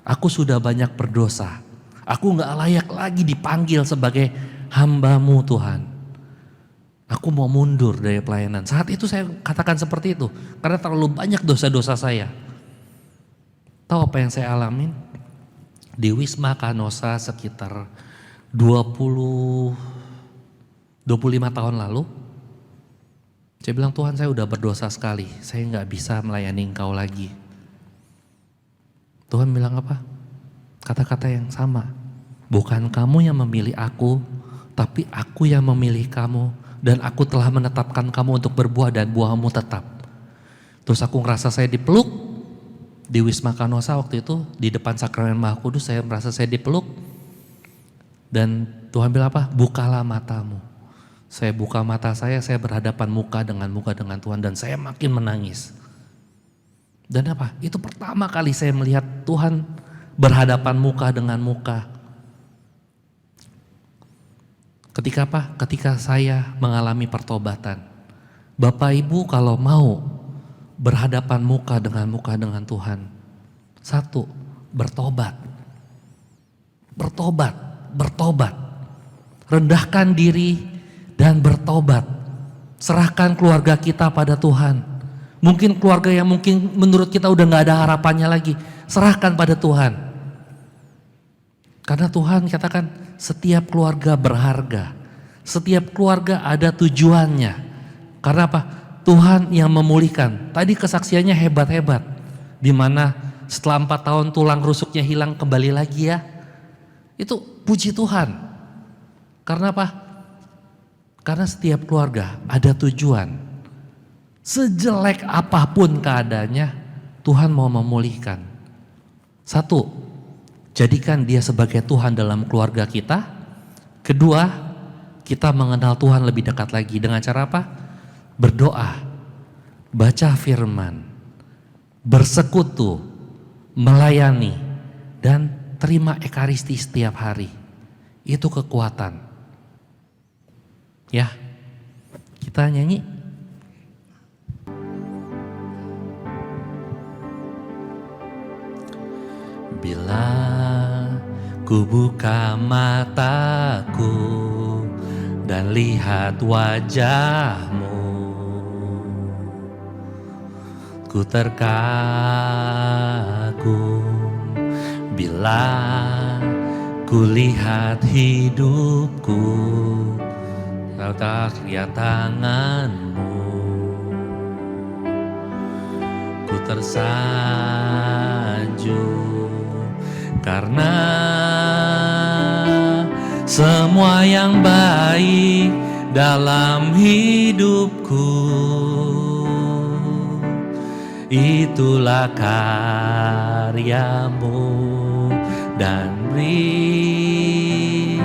aku sudah banyak berdosa. Aku gak layak lagi dipanggil sebagai hamba-Mu Tuhan. Aku mau mundur dari pelayanan. Saat itu saya katakan seperti itu. Karena terlalu banyak dosa-dosa saya. Tahu apa yang saya alamin? Di Wisma Kanosa sekitar 25 tahun lalu. Saya bilang, Tuhan saya udah berdosa sekali, saya gak bisa melayani Engkau lagi. Tuhan bilang apa? Kata-kata yang sama. Bukan kamu yang memilih aku, tapi aku yang memilih kamu. Dan aku telah menetapkan kamu untuk berbuah dan buahmu tetap. Terus aku ngerasa saya dipeluk di Wisma Kanosa waktu itu. Di depan Sakramen Maha Kudus saya merasa saya dipeluk. Dan Tuhan bilang apa? Bukalah matamu. Saya buka mata saya berhadapan muka dengan Tuhan dan saya makin menangis. Dan apa? Itu pertama kali saya melihat Tuhan berhadapan muka dengan muka. Ketika apa? Ketika saya mengalami pertobatan. Bapak Ibu kalau mau berhadapan muka dengan Tuhan. 1, bertobat. Bertobat. Rendahkan diri dan bertobat. Serahkan keluarga kita pada Tuhan. Mungkin keluarga yang mungkin menurut kita udah gak ada harapannya lagi. Serahkan pada Tuhan. Karena Tuhan katakan setiap keluarga berharga. Setiap keluarga ada tujuannya. Karena apa? Tuhan yang memulihkan. Tadi kesaksiannya hebat-hebat. Dimana setelah 4 tahun tulang rusuknya hilang kembali lagi ya. Itu puji Tuhan. Karena apa? Karena setiap keluarga ada tujuan. Sejelek apapun keadaannya, Tuhan mau memulihkan. 1, jadikan dia sebagai Tuhan dalam keluarga kita. 2, kita mengenal Tuhan lebih dekat lagi. Dengan cara apa? Berdoa. baca firman, bersekutu, melayani, dan terima ekaristi setiap hari. Itu kekuatan. Ya, kita nyanyi. Bila ku buka mataku dan lihat wajahmu, ku terkagum bila ku lihat hidupku, tak lihat tanganmu, ku tersanjung karena semua yang baik dalam hidupku, itulah karyamu, dan beri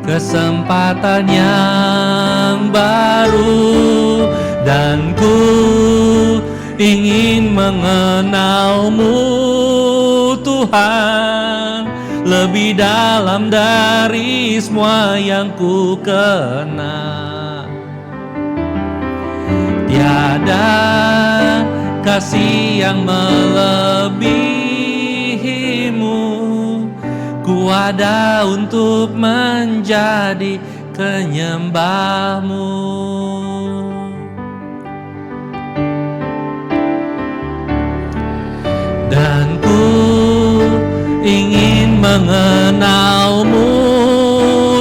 kesempatan yang baru, dan ku ingin mengenalmu Tuhan lebih dalam dari semua yang ku kenal. Tiada kasih yang melebihimu, ku ada untuk menjadi penyembahmu. Dan ku ingin mengenalmu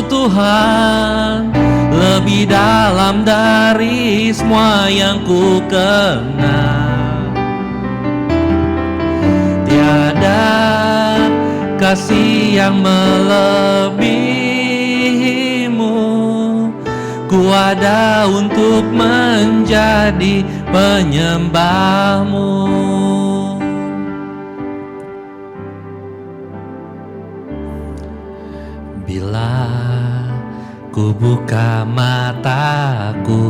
Tuhan lebih dalam dari semua yang ku kenal. Tiada kasih yang melebihimu, ku ada untuk menjadi penyembahmu. Bila ku buka mataku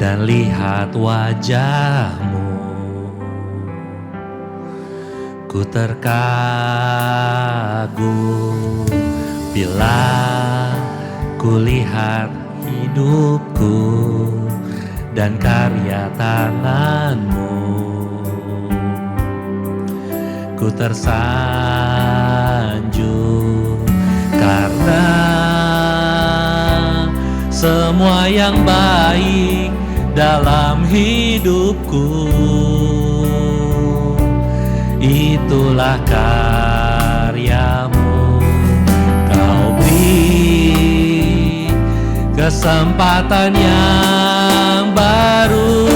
dan lihat wajahmu, ku terkagum bila ku lihat hidupku dan karya tanganmu, ku tersanjung karena semua yang baik dalam hidupku, itulah karyamu. Kau beri kesempatan yang baru,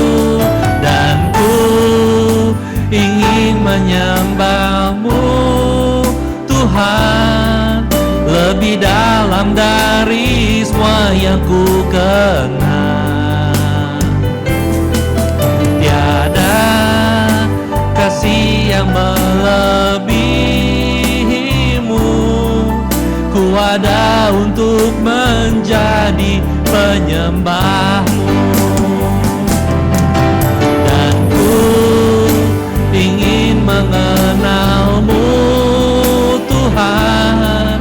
dan ku ingin menyembahmu Tuhan lebih dalam dari semua yang ku kenal. Tiada kasih yang melebihimu, ku ada untuk menjadi penyembahmu. Dan ku ingin mengenalmu Tuhan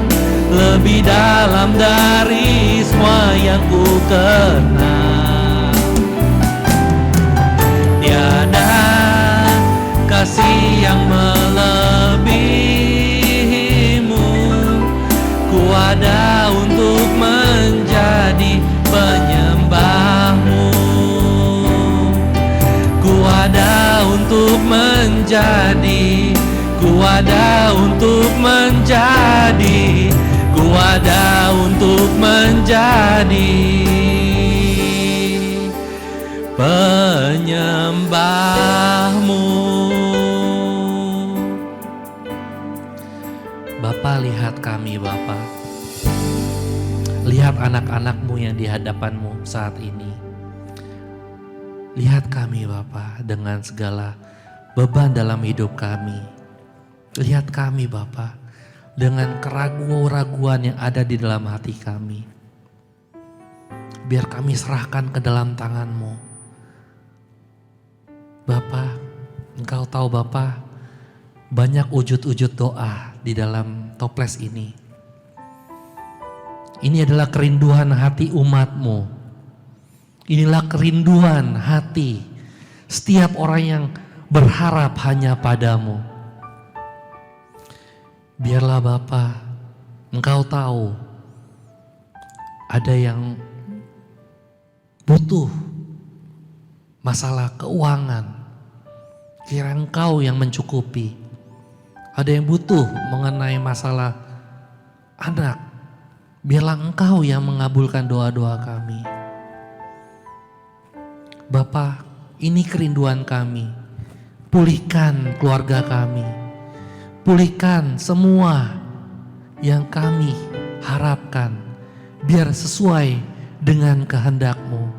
lebih dalam dari semua yang ku kenal. Tiada kasih yang melebihimu, ku ada untuk menjadi penyembahmu. Ku ada untuk menjadi, ku ada untuk menjadi, ku ada untuk menjadi penyembahmu. Bapa, lihat kami Bapa, lihat anak-anakmu yang di hadapanmu saat ini. Lihat kami Bapa dengan segala beban dalam hidup kami. Lihat kami Bapa dengan keraguan-raguan yang ada di dalam hati kami. Biar kami serahkan ke dalam tangan-Mu. Engkau tahu Bapa, banyak wujud-wujud doa di dalam toples ini. Ini adalah kerinduan hati umat-Mu. Inilah kerinduan hati setiap orang yang berharap hanya padamu. Biarlah Bapa, Engkau tahu ada yang butuh masalah keuangan, kira Engkau yang mencukupi. Ada yang butuh mengenai masalah anak, biarlah Engkau yang mengabulkan doa-doa kami. Bapa, ini kerinduan kami. Pulihkan keluarga kami. Pulihkan semua yang kami harapkan. Biar sesuai dengan kehendak-Mu.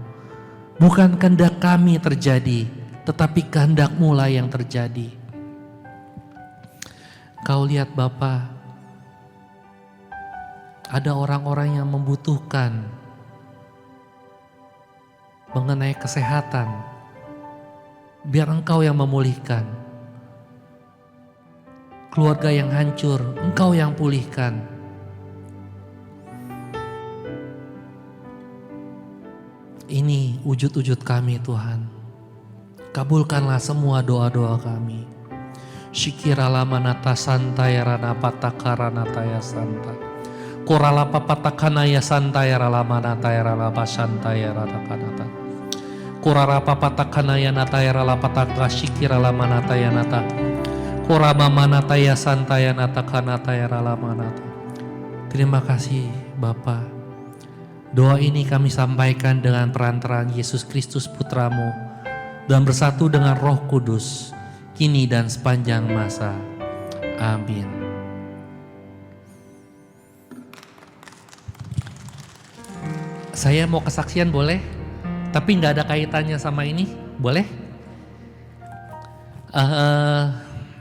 Bukan kehendak kami terjadi, tetapi kehendak-Mu lah yang terjadi. Kau lihat Bapa, ada orang-orang yang membutuhkan mengenai kesehatan. Biar Engkau yang memulihkan. Keluarga yang hancur, Engkau yang pulihkan. Ini wujud-wujud kami Tuhan. Kabulkanlah semua doa-doa kami. Shikirala manata santa ya rana patakarana taya santa. Korala papatakana ya santa ya rala manata ya rala basanta ya rana kanata. Korara papatakana ya nata ya rala pataka shikirala manata ya nata. Korama manata ya santa ya nata kanata ya rala manata. Terima kasih Bapa. Doa ini kami sampaikan dengan perantaraan Yesus Kristus Putra-Mu dan bersatu dengan Roh Kudus, kini dan sepanjang masa. Amin. Saya mau kesaksian boleh? Tapi nggak ada kaitannya sama ini, boleh?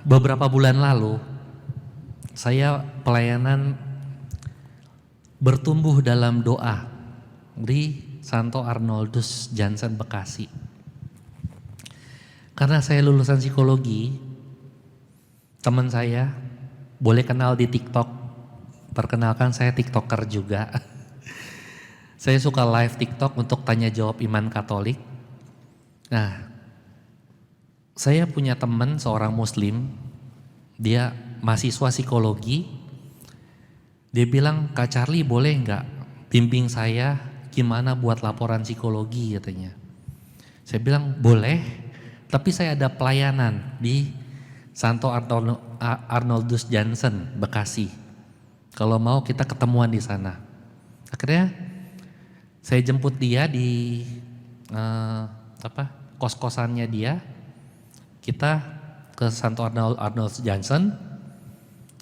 Beberapa bulan lalu, saya pelayanan bertumbuh dalam doa di Santo Arnoldus Jansen Bekasi. Karena saya lulusan psikologi, teman saya boleh kenal di TikTok. Perkenalkan, saya TikToker juga. Saya suka live TikTok untuk tanya jawab iman Katolik. Nah, saya punya teman seorang Muslim, dia mahasiswa psikologi. Dia bilang, Kak Charlie boleh nggak bimbing saya gimana buat laporan psikologi katanya. Saya bilang boleh, tapi saya ada pelayanan di Santo Arnoldus Jansen Bekasi. Kalau mau kita ketemuan di sana. Akhirnya saya jemput dia di kos-kosannya dia. Kita ke Santo Arnoldus Jansen.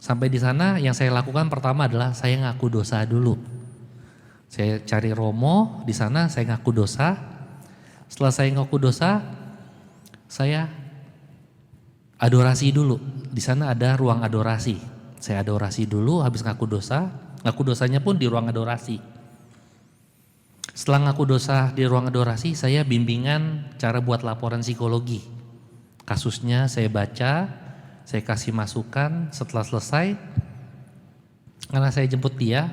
Sampai di sana yang saya lakukan pertama adalah saya ngaku dosa dulu. Saya cari Romo di sana, saya ngaku dosa. Setelah saya ngaku dosa, saya adorasi dulu. Di sana ada ruang adorasi. Saya adorasi dulu, habis ngaku dosa. Ngaku dosanya pun di ruang adorasi. Setelah ngaku dosa di ruang adorasi, saya bimbingan cara buat laporan psikologi. Kasusnya saya baca, saya kasih masukan. Setelah selesai, karena saya jemput dia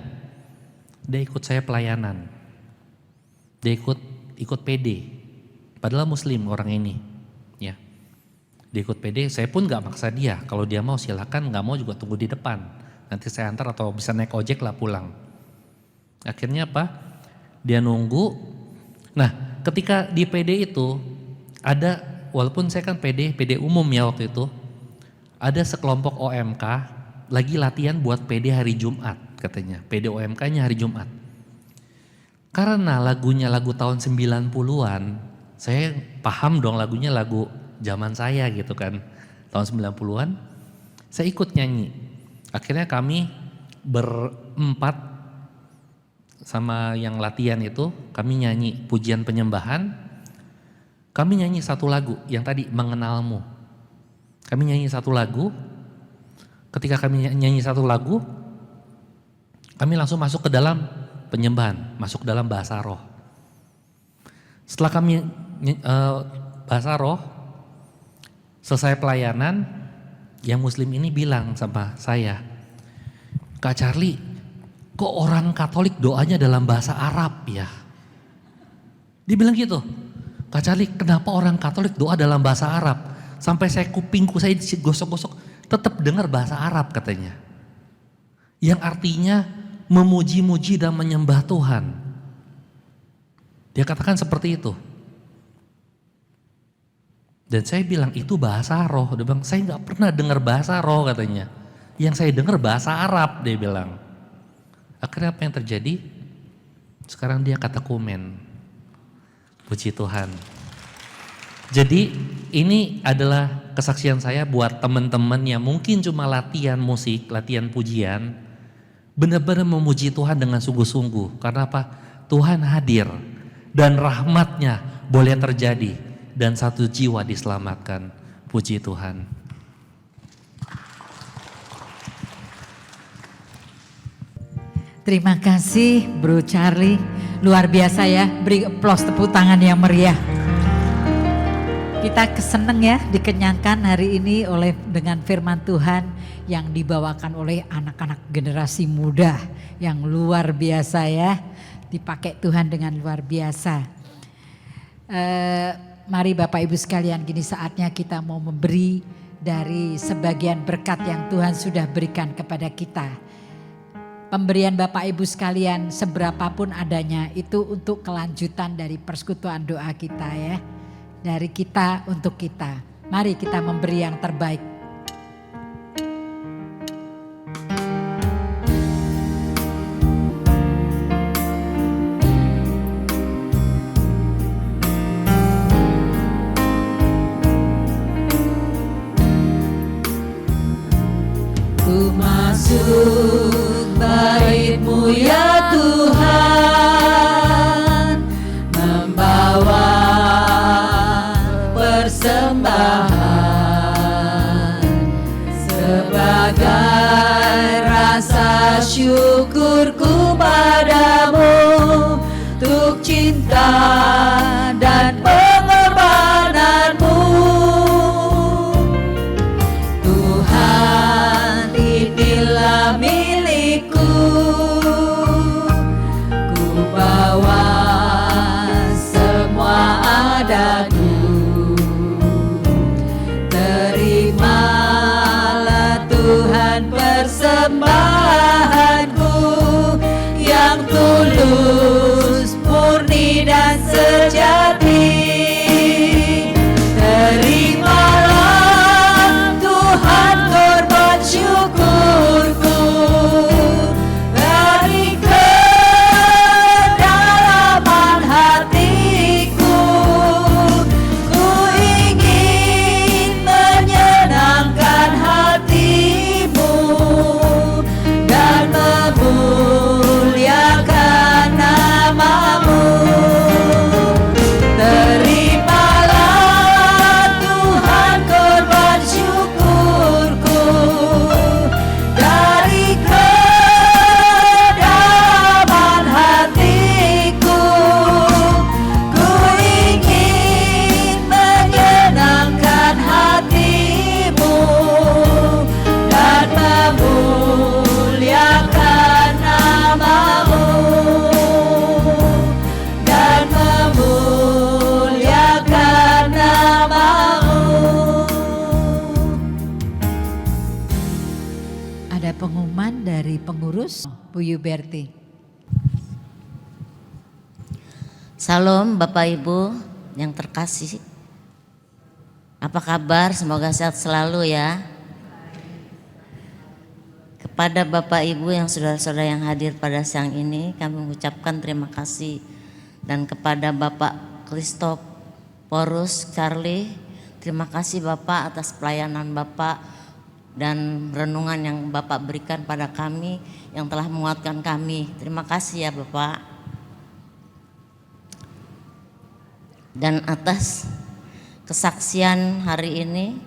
ikut saya pelayanan. Dia ikut PD. Padahal Muslim orang ini, ya. Dia ikut PD, saya pun nggak maksa dia. Kalau dia mau silakan, nggak mau juga tunggu di depan. Nanti saya antar atau bisa naik ojek lah pulang. Akhirnya apa? Dia nunggu. Nah, ketika di PD itu ada, walaupun saya kan PD umum ya waktu itu, ada sekelompok OMK lagi latihan buat PD hari Jumat katanya. PD OMK-nya hari Jumat. Karena lagunya lagu tahun 90-an, saya paham dong lagunya lagu zaman saya gitu kan. Tahun 90-an, saya ikut nyanyi. Akhirnya kami berempat sama yang latihan itu, kami nyanyi pujian penyembahan. Kami nyanyi satu lagu yang tadi, Mengenalmu. Kami nyanyi satu lagu. Ketika kami nyanyi satu lagu, kami langsung masuk ke dalam penyembahan, masuk ke dalam bahasa roh. Setelah kami bahasa roh, Selesai pelayanan, yang muslim ini bilang sama saya, Kak Charlie, kok orang Katolik doanya dalam bahasa Arab ya? Dia bilang gitu, Kak Charlie, kenapa orang Katolik doa dalam bahasa Arab? Sampai saya kupingku saya gosok-gosok, tetap dengar bahasa Arab katanya. Yang artinya memuji-muji dan menyembah Tuhan. Dia katakan seperti itu. Dan saya bilang itu bahasa roh. Dia bilang saya nggak pernah dengar bahasa roh katanya. Yang saya dengar bahasa Arab, dia bilang. Akhirnya apa yang terjadi? Sekarang dia kata komen. Puji Tuhan. Jadi ini adalah kesaksian saya buat teman-teman yang mungkin cuma latihan musik, latihan pujian. Benar-benar memuji Tuhan dengan sungguh-sungguh. Karena apa? Tuhan hadir dan rahmatnya boleh terjadi. Dan satu jiwa diselamatkan. Puji Tuhan. Terima kasih Bro Charlie. Luar biasa ya. Beri aplaus tepuk tangan yang meriah. Kita keseneng ya dikenyangkan hari ini dengan firman Tuhan yang dibawakan oleh anak-anak generasi muda yang luar biasa ya. Dipakai Tuhan dengan luar biasa. Mari Bapak Ibu sekalian, gini saatnya kita mau memberi dari sebagian berkat yang Tuhan sudah berikan kepada kita. Pemberian Bapak Ibu sekalian seberapapun adanya itu untuk kelanjutan dari persekutuan doa kita ya. Dari kita untuk kita. Mari kita memberi yang terbaik. Masuk bait-Mu ya Tuhan, membawa persembahan sebagai rasa syukurku padamu, untuk cinta dan pengorbananmu. Milikku, ku bawa semua adaku. Terimalah Tuhan persembahanku yang tulus, murni dan sejati. Terimalah Tuhan korban syukurku. Pengumuman dari pengurus Bu Yuberti. Salam Bapak Ibu yang terkasih. Apa kabar? Semoga sehat selalu ya. Kepada Bapak Ibu yang saudara-saudara yang hadir pada siang ini, kami mengucapkan terima kasih. Dan kepada Bapak Kristoporus Charlie, terima kasih Bapak atas pelayanan Bapak dan renungan yang Bapak berikan pada kami yang telah menguatkan kami. Terima kasih ya Bapak. Dan atas kesaksian hari ini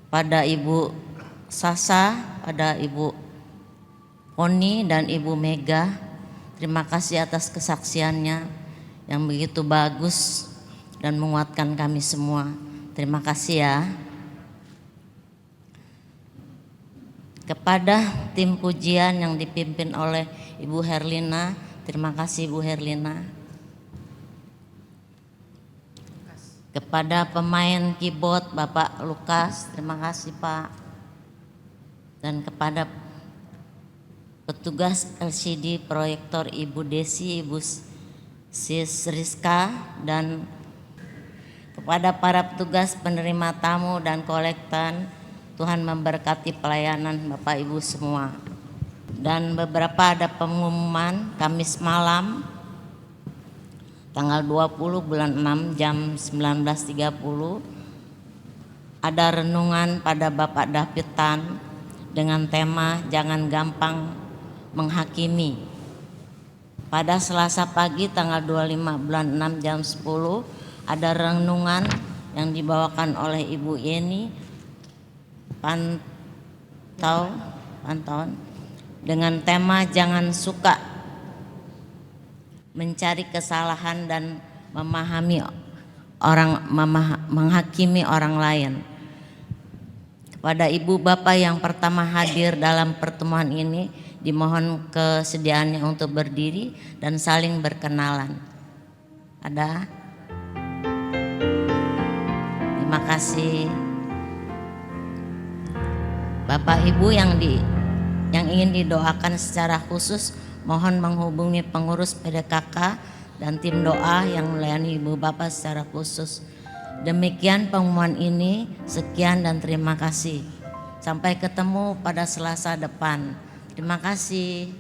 pada Ibu Sasa, pada Ibu Oni dan Ibu Mega, terima kasih atas kesaksiannya yang begitu bagus dan menguatkan kami semua. Terima kasih ya. Kepada tim pujian yang dipimpin oleh Ibu Herlina, terima kasih Ibu Herlina. Kepada pemain keyboard Bapak Lukas, terima kasih Pak. Dan kepada petugas LCD proyektor Ibu Desi, Ibu Sis Rizka, dan kepada para petugas penerima tamu dan kolektan, Tuhan memberkati pelayanan Bapak Ibu semua. Dan beberapa ada pengumuman Kamis malam tanggal 20 bulan 6 jam 19.30 ada renungan pada Bapak David Tan dengan tema jangan gampang menghakimi. Pada Selasa pagi tanggal 25 bulan 6 jam 10 ada renungan yang dibawakan oleh Ibu Yeni Pantauan dengan tema jangan suka mencari kesalahan dan menghakimi orang lain. Kepada ibu bapak yang pertama hadir dalam pertemuan ini, dimohon kesediaannya untuk berdiri dan saling berkenalan. Ada? Terima kasih. Bapak Ibu yang ingin didoakan secara khusus, mohon menghubungi pengurus PDKK dan tim doa yang melayani Ibu Bapak secara khusus. Demikian pengumuman ini, sekian dan terima kasih. Sampai ketemu pada Selasa depan. Terima kasih.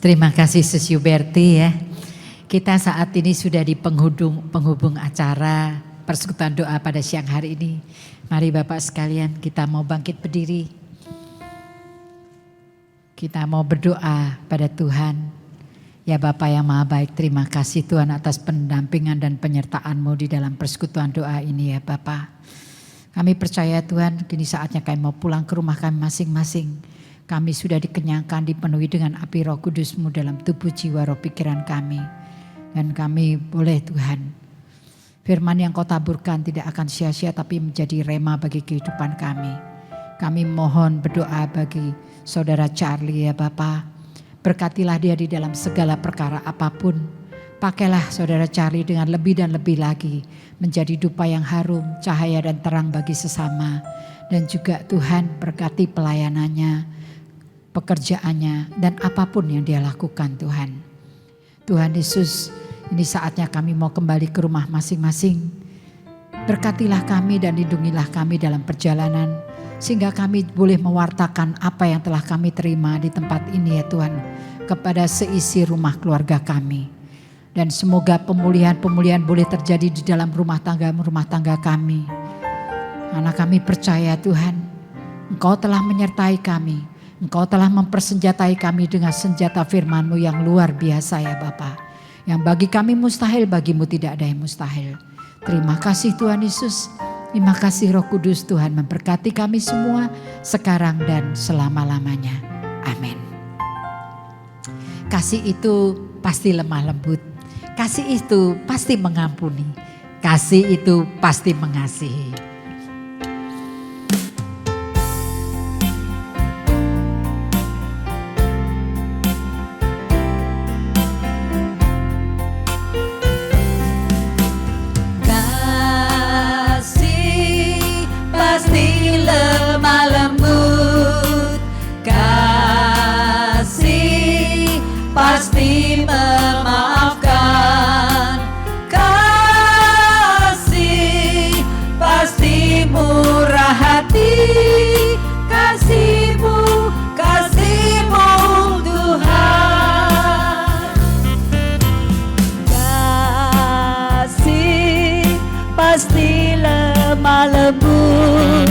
Terima kasih Sus Yuberti ya. Kita saat ini sudah di penghubung acara persekutuan doa pada siang hari ini. Mari Bapak sekalian, kita mau bangkit berdiri. Kita mau berdoa pada Tuhan. Ya Bapak yang Maha Baik, terima kasih Tuhan atas pendampingan dan penyertaan-Mu di dalam persekutuan doa ini ya Bapak. Kami percaya Tuhan, kini saatnya kami mau pulang ke rumah kami masing-masing. Kami sudah dikenyangkan, dipenuhi dengan api Roh Kudus-Mu dalam tubuh, jiwa, roh, pikiran kami. Dan kami boleh Tuhan, firman yang Kau taburkan tidak akan sia-sia tapi menjadi rema bagi kehidupan kami. Kami mohon berdoa bagi saudara Charlie ya Bapa. Berkatilah dia di dalam segala perkara apapun. Pakailah saudara Charlie dengan lebih dan lebih lagi. Menjadi dupa yang harum, cahaya dan terang bagi sesama. Dan juga Tuhan berkati pelayanannya, pekerjaannya dan apapun yang dia lakukan Tuhan. Tuhan Yesus, ini saatnya kami mau kembali ke rumah masing-masing. Berkatilah kami dan lindungilah kami dalam perjalanan. Sehingga kami boleh mewartakan apa yang telah kami terima di tempat ini ya Tuhan. Kepada seisi rumah keluarga kami. Dan semoga pemulihan-pemulihan boleh terjadi di dalam rumah tangga kami. Karena kami percaya Tuhan, Engkau telah menyertai kami. Engkau telah mempersenjatai kami dengan senjata firman-Mu yang luar biasa ya Bapa. Yang bagi kami mustahil, bagimu tidak ada yang mustahil. Terima kasih Tuhan Yesus. Terima kasih Roh Kudus, Tuhan memberkati kami semua sekarang dan selama-lamanya. Amin. Kasih itu pasti lemah lembut. Kasih itu pasti mengampuni. Kasih itu pasti mengasihi. Lemah lembut, kasih pasti memaafkan, kasih pasti murah hati, kasih-Mu Tuhan. Kasih pasti lemah lembut,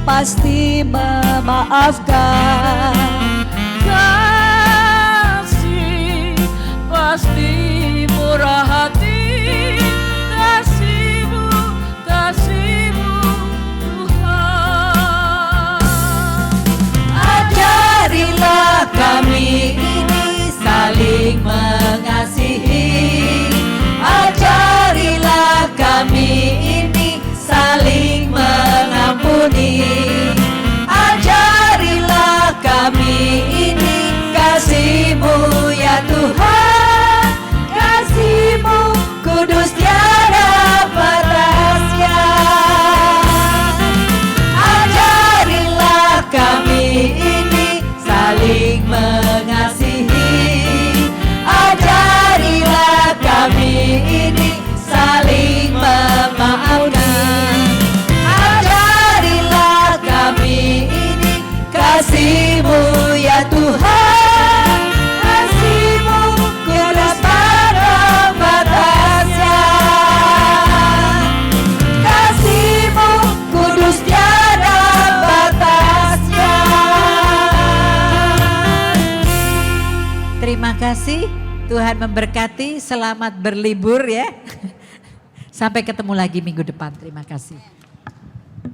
pasti memaafkan, kasih pasti murah hati, kasih-Mu Tuhan. Ajarilah kami ini saling mengasihi, ajarilah kami ini saling Terima kasih. Tuhan memberkati. Selamat berlibur ya. Sampai ketemu lagi minggu depan. Terima kasih.